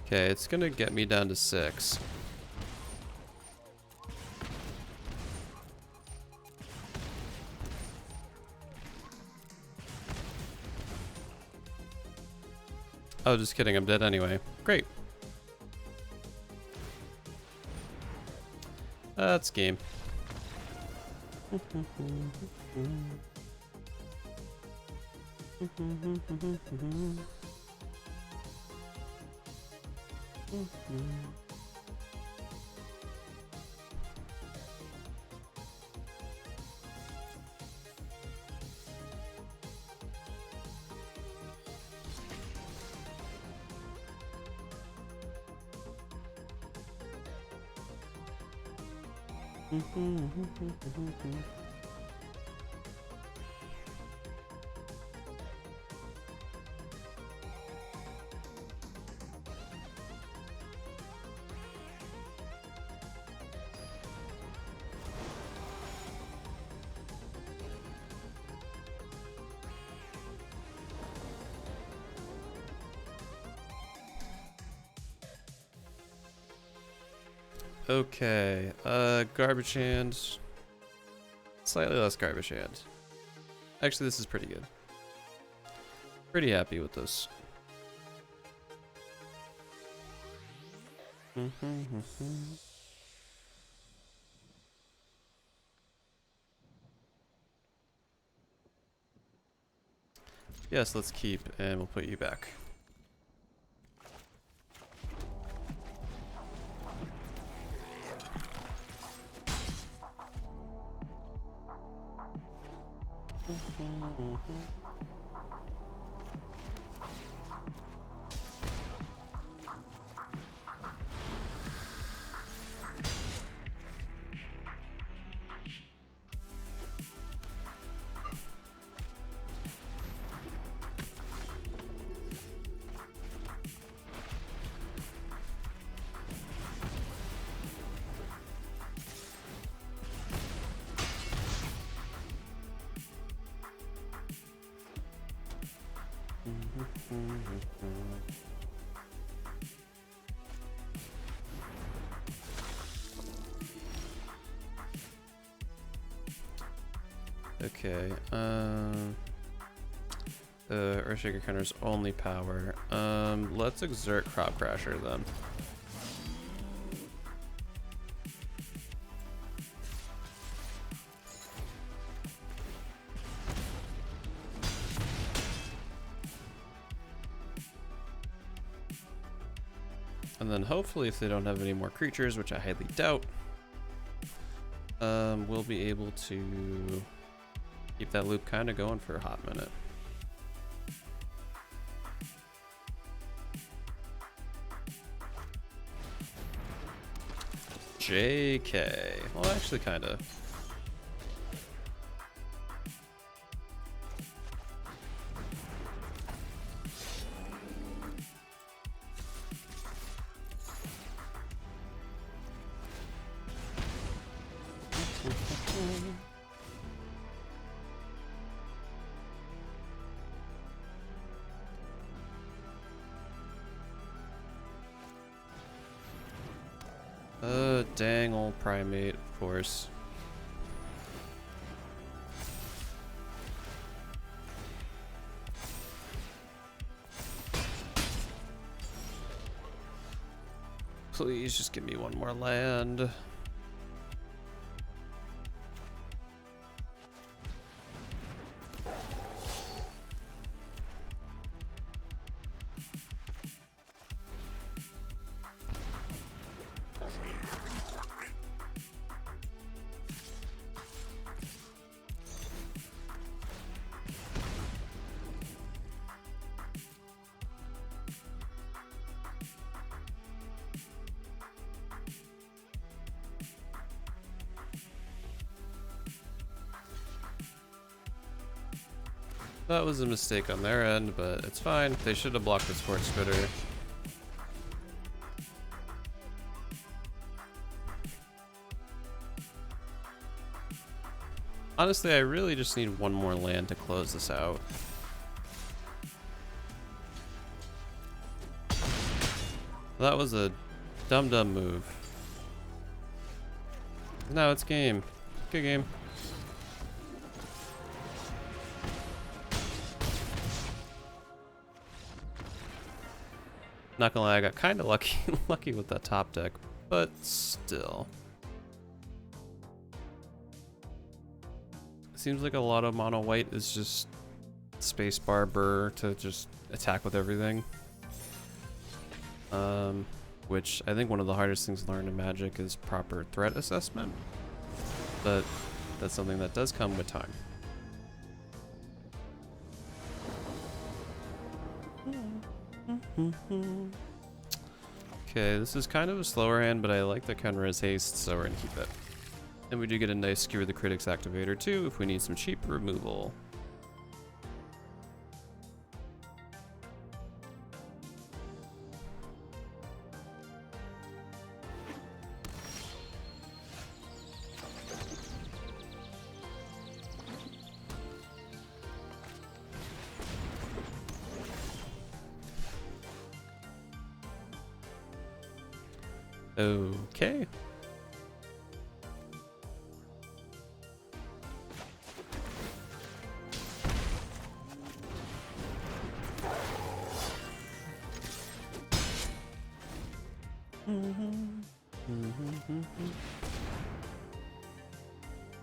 Okay, it's gonna get me down to 6. Oh, just kidding, I'm dead anyway. Great. That's game. Okay, garbage hand. Slightly less garbage hand. Actually, this is pretty good. Pretty happy with this. Yes, let's keep, and we'll put you back. Okay, Earthshaker counter's only power. Let's exert Crop Crasher then. And then hopefully if they don't have any more creatures, which I highly doubt, we'll be able to keep that loop kind of going for a hot minute. JK. Well, actually kind of. Dang old primate, of course. Please just give me one more land. That was a mistake on their end, but it's fine. They should have blocked the Sport Spitter. Honestly, I really just need one more land to close this out. That was a dumb move. No, it's game. Good game. Not gonna lie, I got kind of lucky with that top deck, but still. Seems like a lot of mono white is just spacebar burr to just attack with everything. Which I think one of the hardest things to learn in Magic is proper threat assessment, but that's something that does come with time. Okay, this is kind of a slower hand, but I like the Kenra's haste, so we're gonna keep it. And we do get a nice Skewer the Critics activator too if we need some cheap removal. Okay.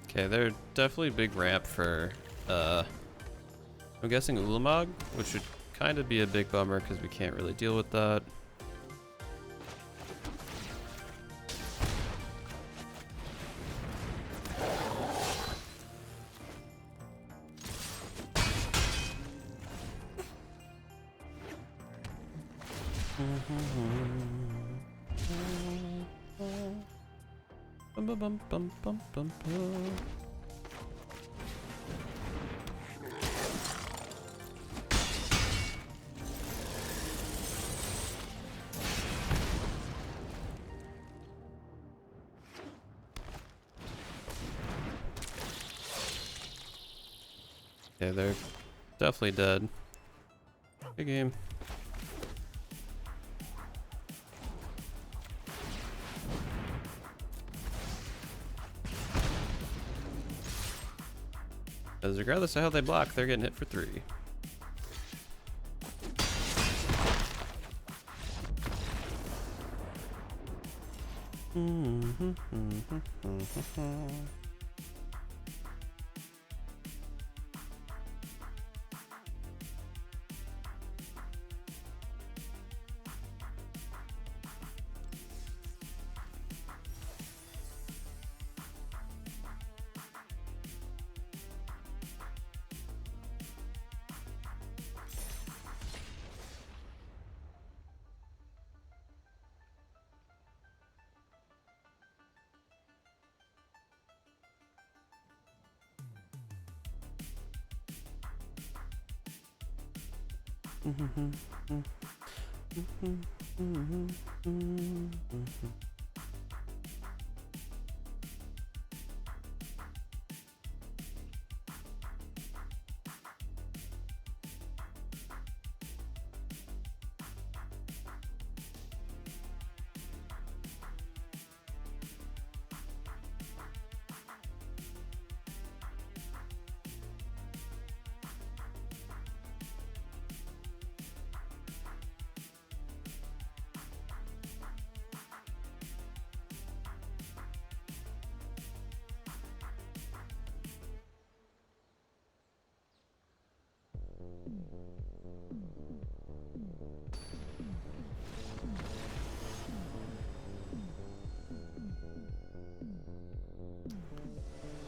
Okay, they're definitely a big ramp for, I'm guessing Ulamog, which would kind of be a big bummer because we can't really deal with that. Bum, bum, bum, bum, bum, bum, bum. Okay, they're definitely dead. Good game. Because regardless of how they block, they're getting hit for 3.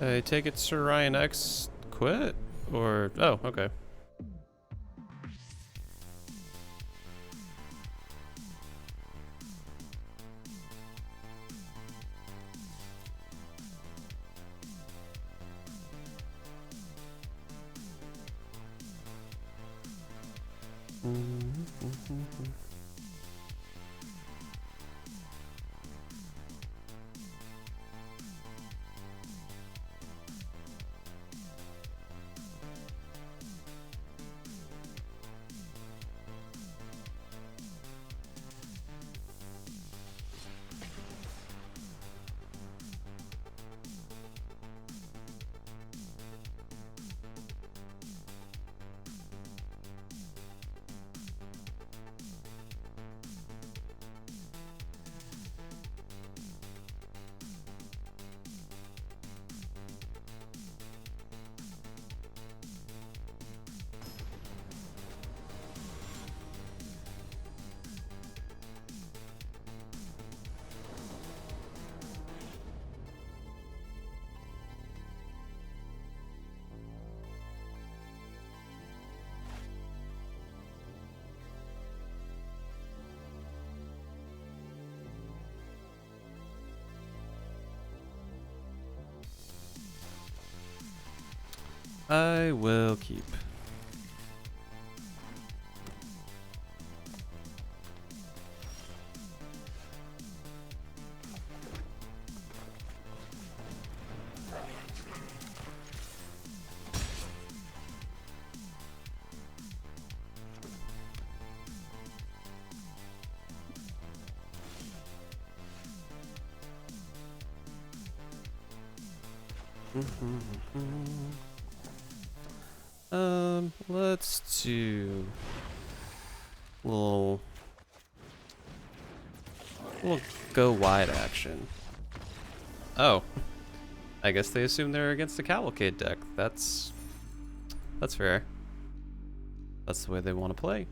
I take it Sir Ryan X quit? Or, oh, okay. I will keep. Let's do little go wide action. Oh, I guess they assume they're against the cavalcade deck. That's fair. That's the way they want to play.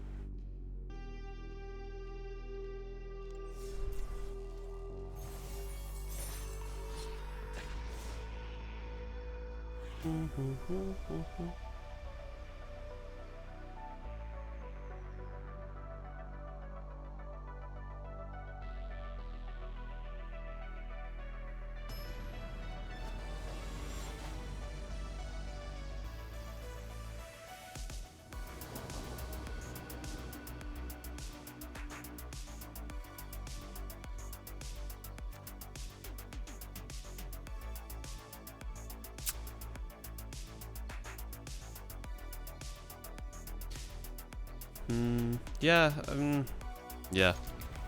Yeah, yeah,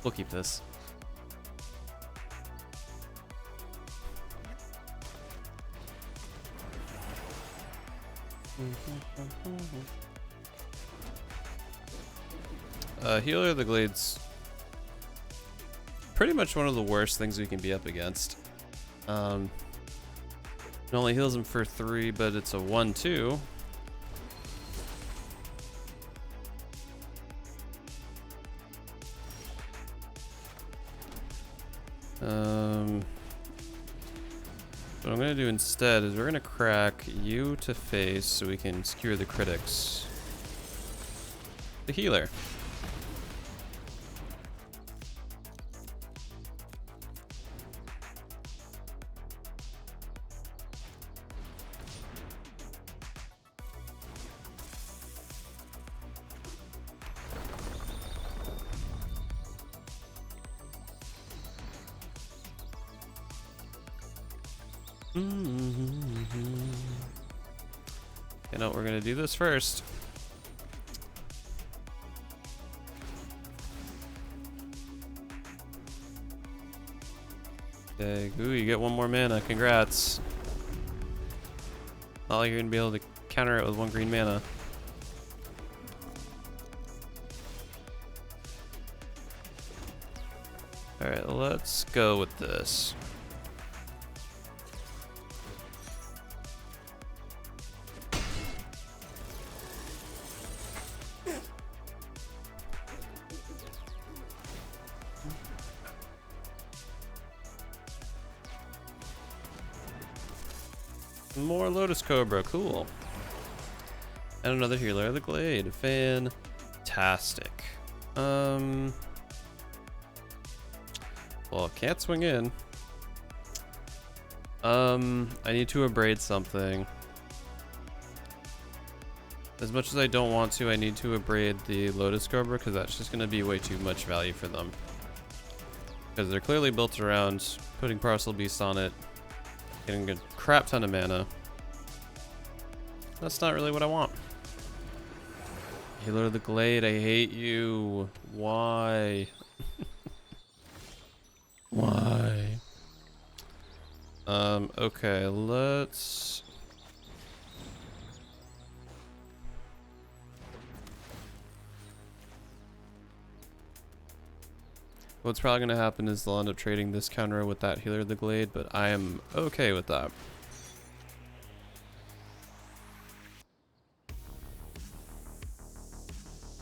we'll keep this. Healer of the Glade's pretty much one of the worst things we can be up against. It only heals him for 3, but it's a 1/2. What I'm gonna do instead is we're gonna crack you to face so we can secure the critics. The healer. You know, we're gonna do this first. Okay, ooh, you get 1 more mana. Congrats. Not like you're gonna be able to counter it with 1 green mana. Alright, let's go with this. More Lotus Cobra, cool. And another Healer of the Glade, fantastic. Well, can't swing in. I need to abrade something. As much as I don't want to, I need to abrade the Lotus Cobra because that's just gonna be way too much value for them. Because they're clearly built around putting Parcel Beast on it, getting a crap ton of mana. That's not really what I want. Healer of the Glade, I hate you. Why? Why? Okay, let's... What's probably going to happen is they'll end up trading this counter with that Healer of the Glade, but I am okay with that.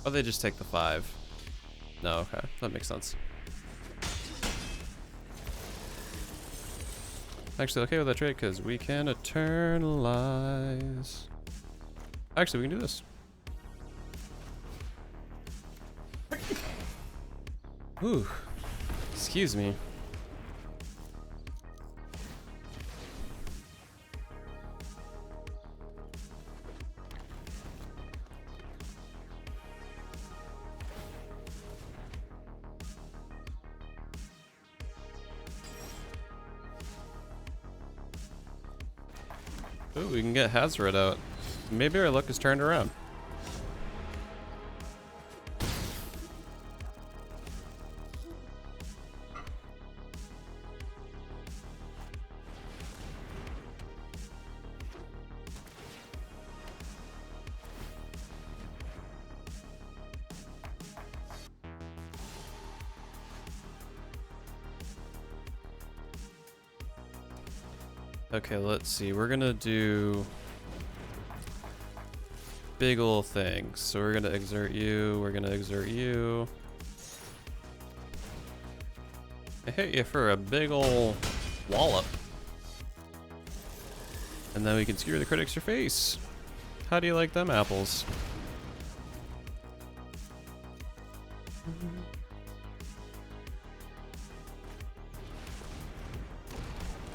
Or they just take the 5. No, okay, that makes sense. Actually, okay with that trade because we can eternalize. Actually, we can do this. Ooh, excuse me. Ooh, we can get Hazoret out. Maybe our luck has turned around. Okay, let's see. We're gonna do big ol' things. So we're gonna exert you. We're gonna exert you. I hit you for a big ol' wallop. And then we can skewer the critics your face. How do you like them apples?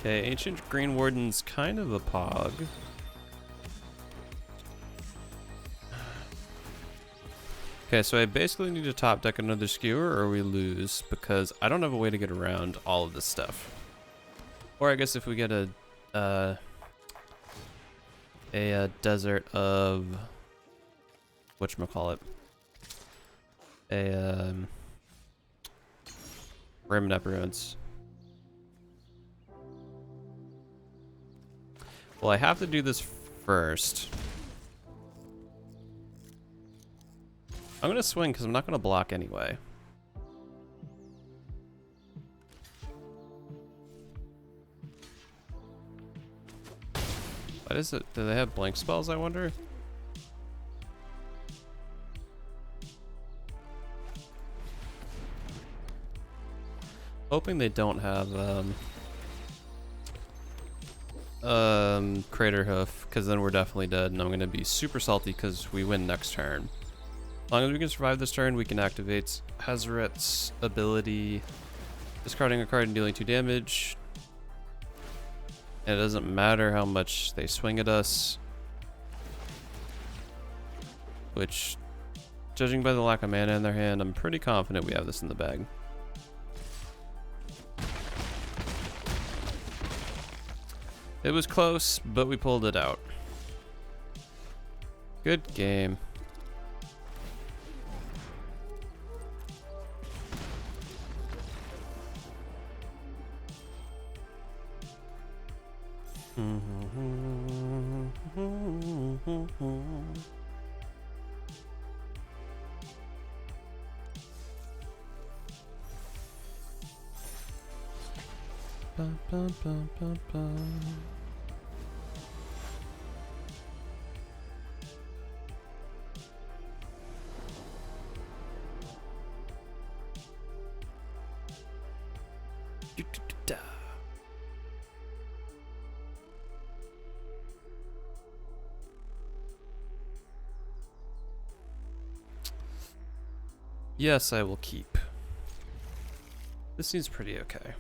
Okay, Ancient Green Warden's kind of a pog. Okay, so I basically need to top deck another skewer or we lose because I don't have a way to get around all of this stuff. Or I guess if we get a desert of whatchamacallit, a Remnant Ruins. Well, I have to do this first. I'm gonna swing because I'm not gonna block anyway. What is it? Do they have blank spells, I wonder? Hoping they don't have Crater Hoof, because then we're definitely dead, and I'm gonna be super salty because we win next turn. As long as we can survive this turn, we can activate Hazoret's ability, discarding a card and dealing 2 damage. And it doesn't matter how much they swing at us. Which, judging by the lack of mana in their hand, I'm pretty confident we have this in the bag. It was close, but we pulled it out. Good game. Bum, bum, bum, bum, bum. Yes, I will keep. This seems pretty okay.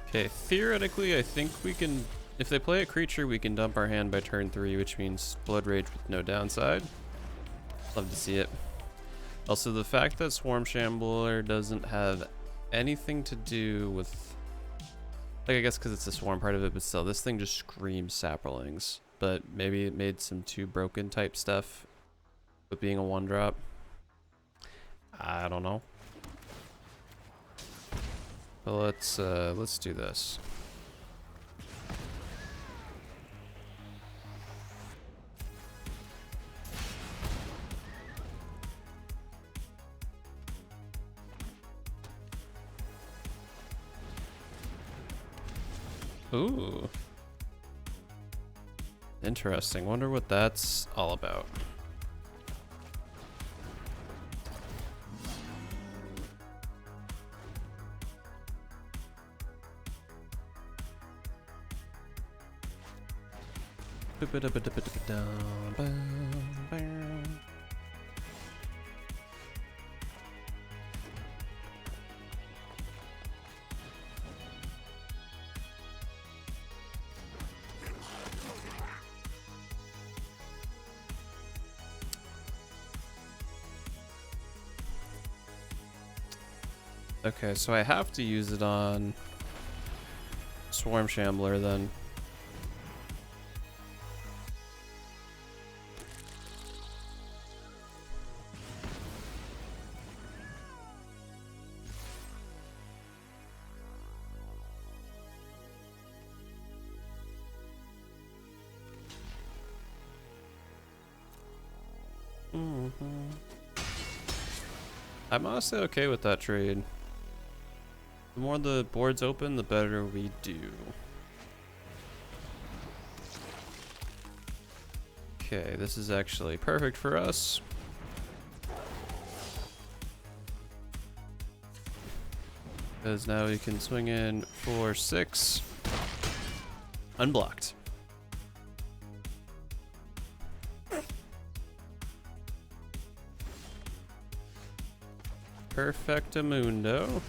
Okay, theoretically, I think we can, if they play a creature, we can dump our hand by turn 3, which means Blood Rage with no downside. Love to see it. Also, the fact that Swarm Shambler doesn't have anything to do with, like, I guess because it's the swarm part of it, but still, this thing just screams Saplings. But maybe it made some 2 broken type stuff with being a 1-drop. I don't know. But let's do this. Ooh. Interesting. Wonder what that's all about. Okay, so I have to use it on Swarm Shambler then. I'm honestly okay with that trade. The more the board's open, the better we do. Okay, this is actually perfect for us. Because now we can swing in for 6. Unblocked. Perfectamundo.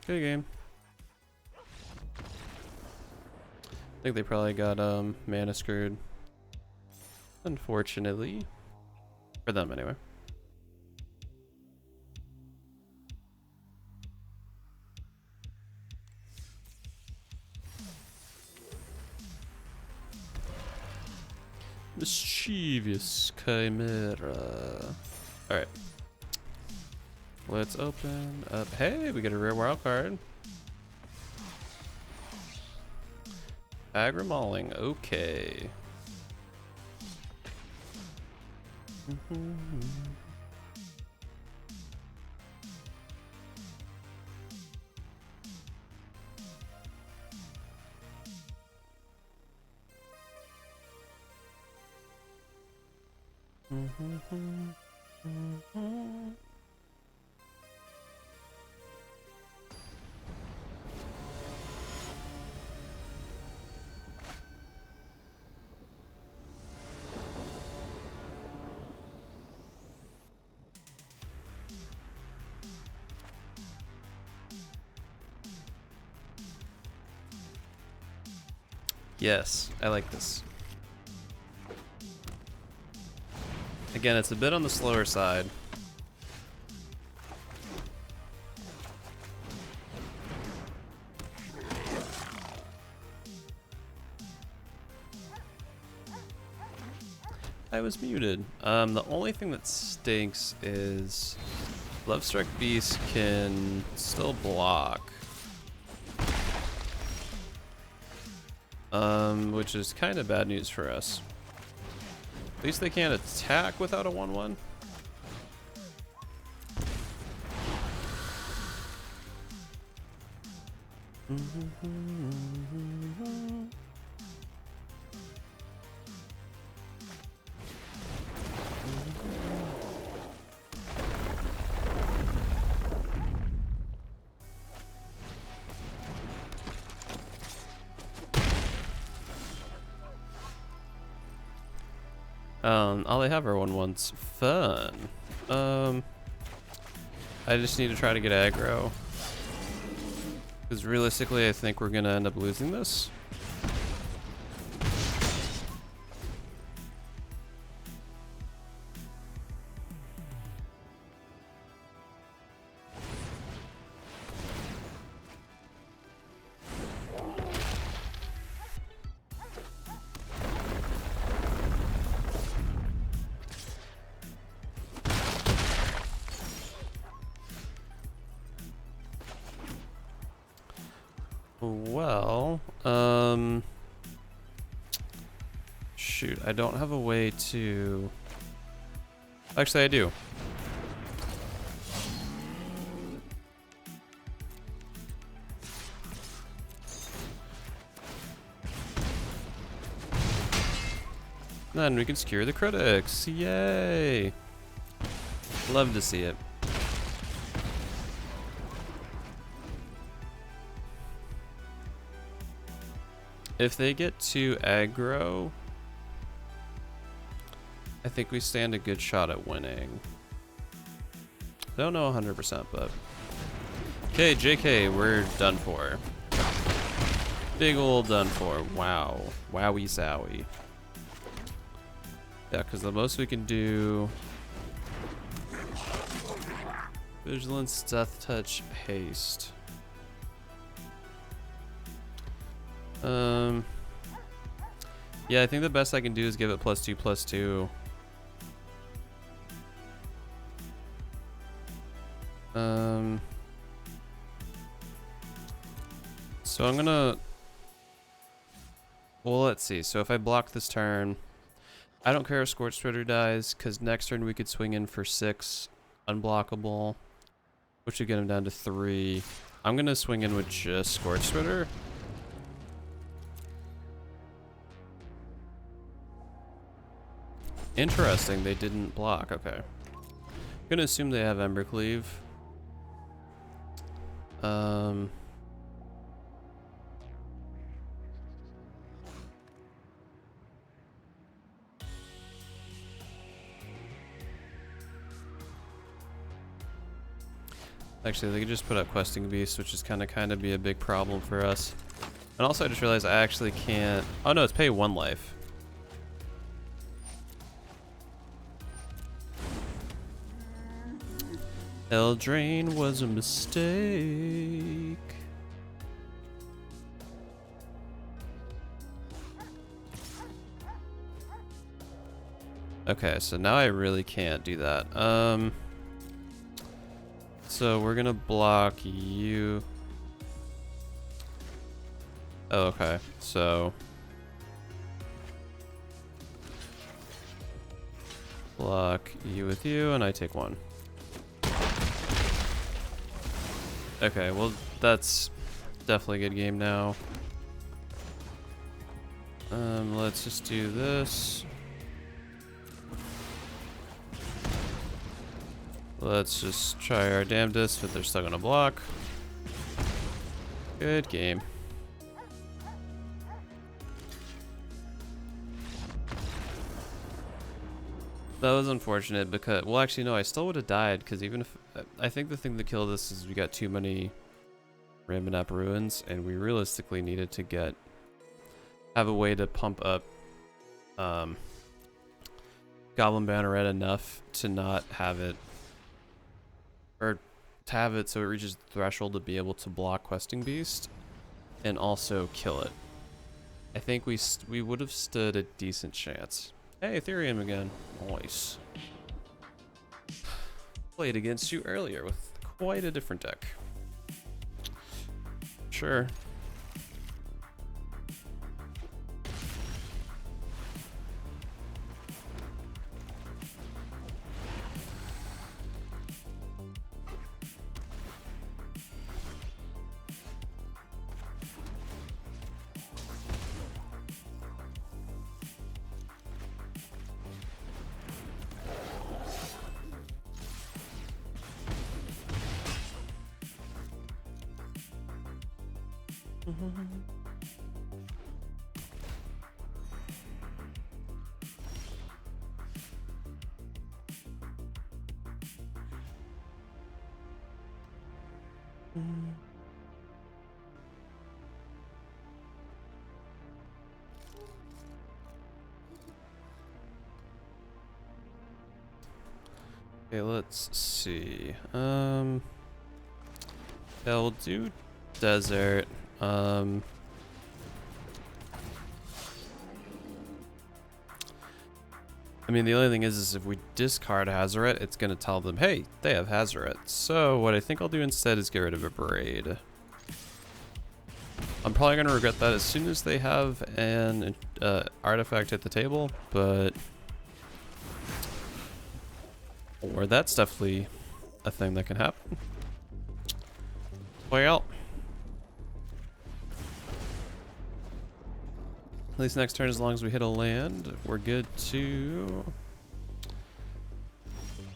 Good game. I think they probably got mana screwed. Unfortunately. For them anyway. Mischievous Chimera. Alright. Let's open up. Hey, we get a rare wild card. Aggro Mauling. Okay. Yes, I like this. Again, it's a bit on the slower side. I was muted. The only thing that stinks is Lovestruck Beast can still block. Which is kind of bad news for us. At least they can't attack without a 1/1. All they have are 1/1s. Fun. I just need to try to get aggro. Because realistically, I think we're gonna end up losing this. Well, shoot, I don't have a way to... Actually, I do. Then we can secure the critics. Yay! Love to see it. If they get too aggro, I think we stand a good shot at winning. Don't know 100%, but... Okay, JK, we're done for. Big ol' done for. Wow. Wowie zowie. Yeah, because the most we can do... Vigilance, Death Touch, Haste. Yeah, I think the best I can do is give it +2/+2. So I'm gonna... Well, let's see. So if I block this turn, I don't care if Scorched Ritter dies, because next turn we could swing in for 6 unblockable, which would get him down to 3. I'm gonna swing in with just Scorched Ritter. Interesting, they didn't block. Okay. I'm gonna assume they have Embercleave. Actually, they could just put up Questing Beast, which is kind of be a big problem for us. And also, I just realized I actually can't... Oh no, it's pay 1 life. Eldraine was a mistake. Okay, so now I really can't do that. So we're gonna block you. Oh, okay. So block you with you, and I take 1. Okay, well, that's definitely a good game now. Let's just do this. Let's just try our damnedest, but they're still gonna block. Good game. That was unfortunate because, well, actually, no, I still would have died because even if, I think the thing that killed us is we got too many Ramonap Ruins, and we realistically needed to have a way to pump up Goblin Banneret enough to not have it, or to have it so it reaches the threshold to be able to block Questing Beast and also kill it. I think we would have stood a decent chance. Hey, Ethereum again. Nice. Played against you earlier with quite a different deck. Sure. Okay, let's see. Yeah, we'll do desert. I mean, the only thing is if we discard Hazoret, it's going to tell them, hey, they have Hazoret. So what I think I'll do instead is get rid of a Braid. I'm probably going to regret that as soon as they have an artifact at the table, but... Or that's definitely a thing that can happen. Well... At least next turn, as long as we hit a land, we're good to...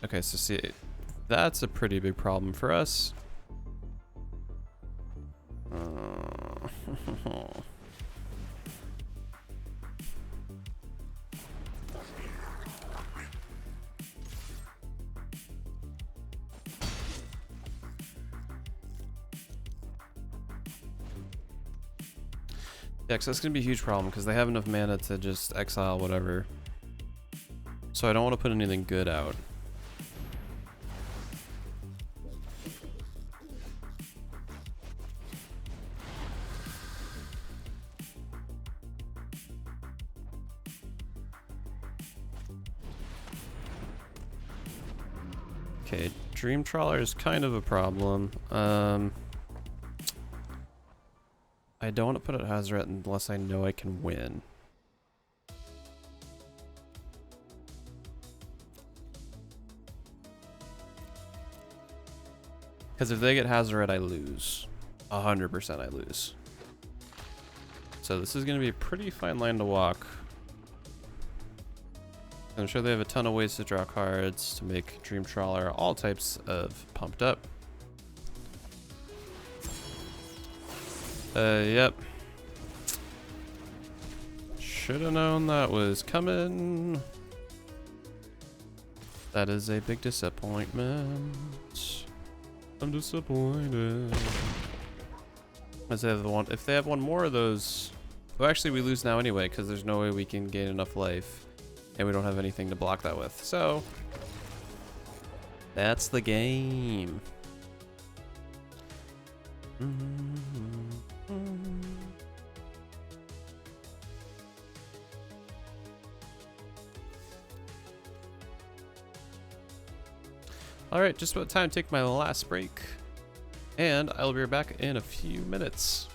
Okay, so see, that's a pretty big problem for us. Yeah, 'cause that's gonna be a huge problem because they have enough mana to just exile whatever. So I don't want to put anything good out. Okay, Dream Trawler is kind of a problem. I don't want to put out Hazoret unless I know I can win. Because if they get Hazoret, I lose. 100% I lose. So this is going to be a pretty fine line to walk. I'm sure they have a ton of ways to draw cards to make Dream Trawler all types of pumped up. Yep. Should've known that was coming. That is a big disappointment. I'm disappointed. If they have one more of those... Well, actually, we lose now anyway, because there's no way we can gain enough life. And we don't have anything to block that with. So... That's the game. Alright, just about time to take my last break. And I'll be back in a few minutes.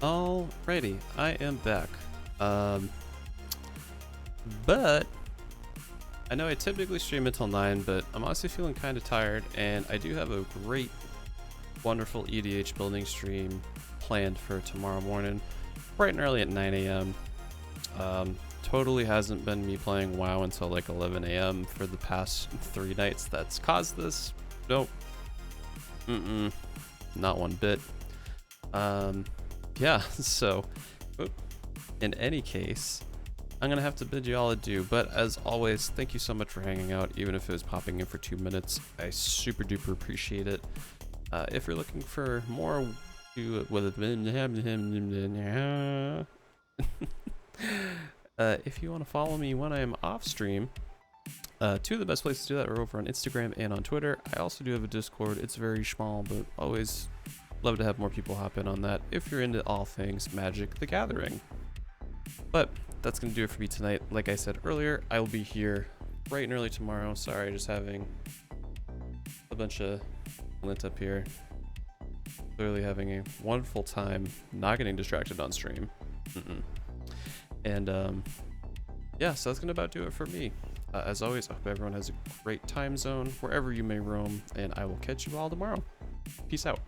Alrighty, I am back. But I know I typically stream until 9, but I'm honestly feeling kind of tired, and I do have a great, wonderful EDH building stream planned for tomorrow morning, bright and early at 9 a.m. Totally hasn't been me playing WoW until like 11 a.m. for the past 3 nights that's caused this. Nope. Not one bit. Yeah, so in any case, I'm gonna have to bid you all adieu, but as always, thank you so much for hanging out, even if it was popping in for 2 minutes. I super duper appreciate it. If you're looking for more if you want to follow me when I am off stream, 2 of the best places to do that are over on Instagram and on Twitter. I also do have a Discord. It's very small, but always love to have more people hop in on that if you're into all things Magic the Gathering. But that's going to do it for me tonight. Like I said earlier, I will be here bright and early tomorrow. Sorry, just having a bunch of lint up here. Clearly having a wonderful time not getting distracted on stream. And yeah, so that's going to about do it for me. As always, I hope everyone has a great time zone wherever you may roam, and I will catch you all tomorrow. Peace out.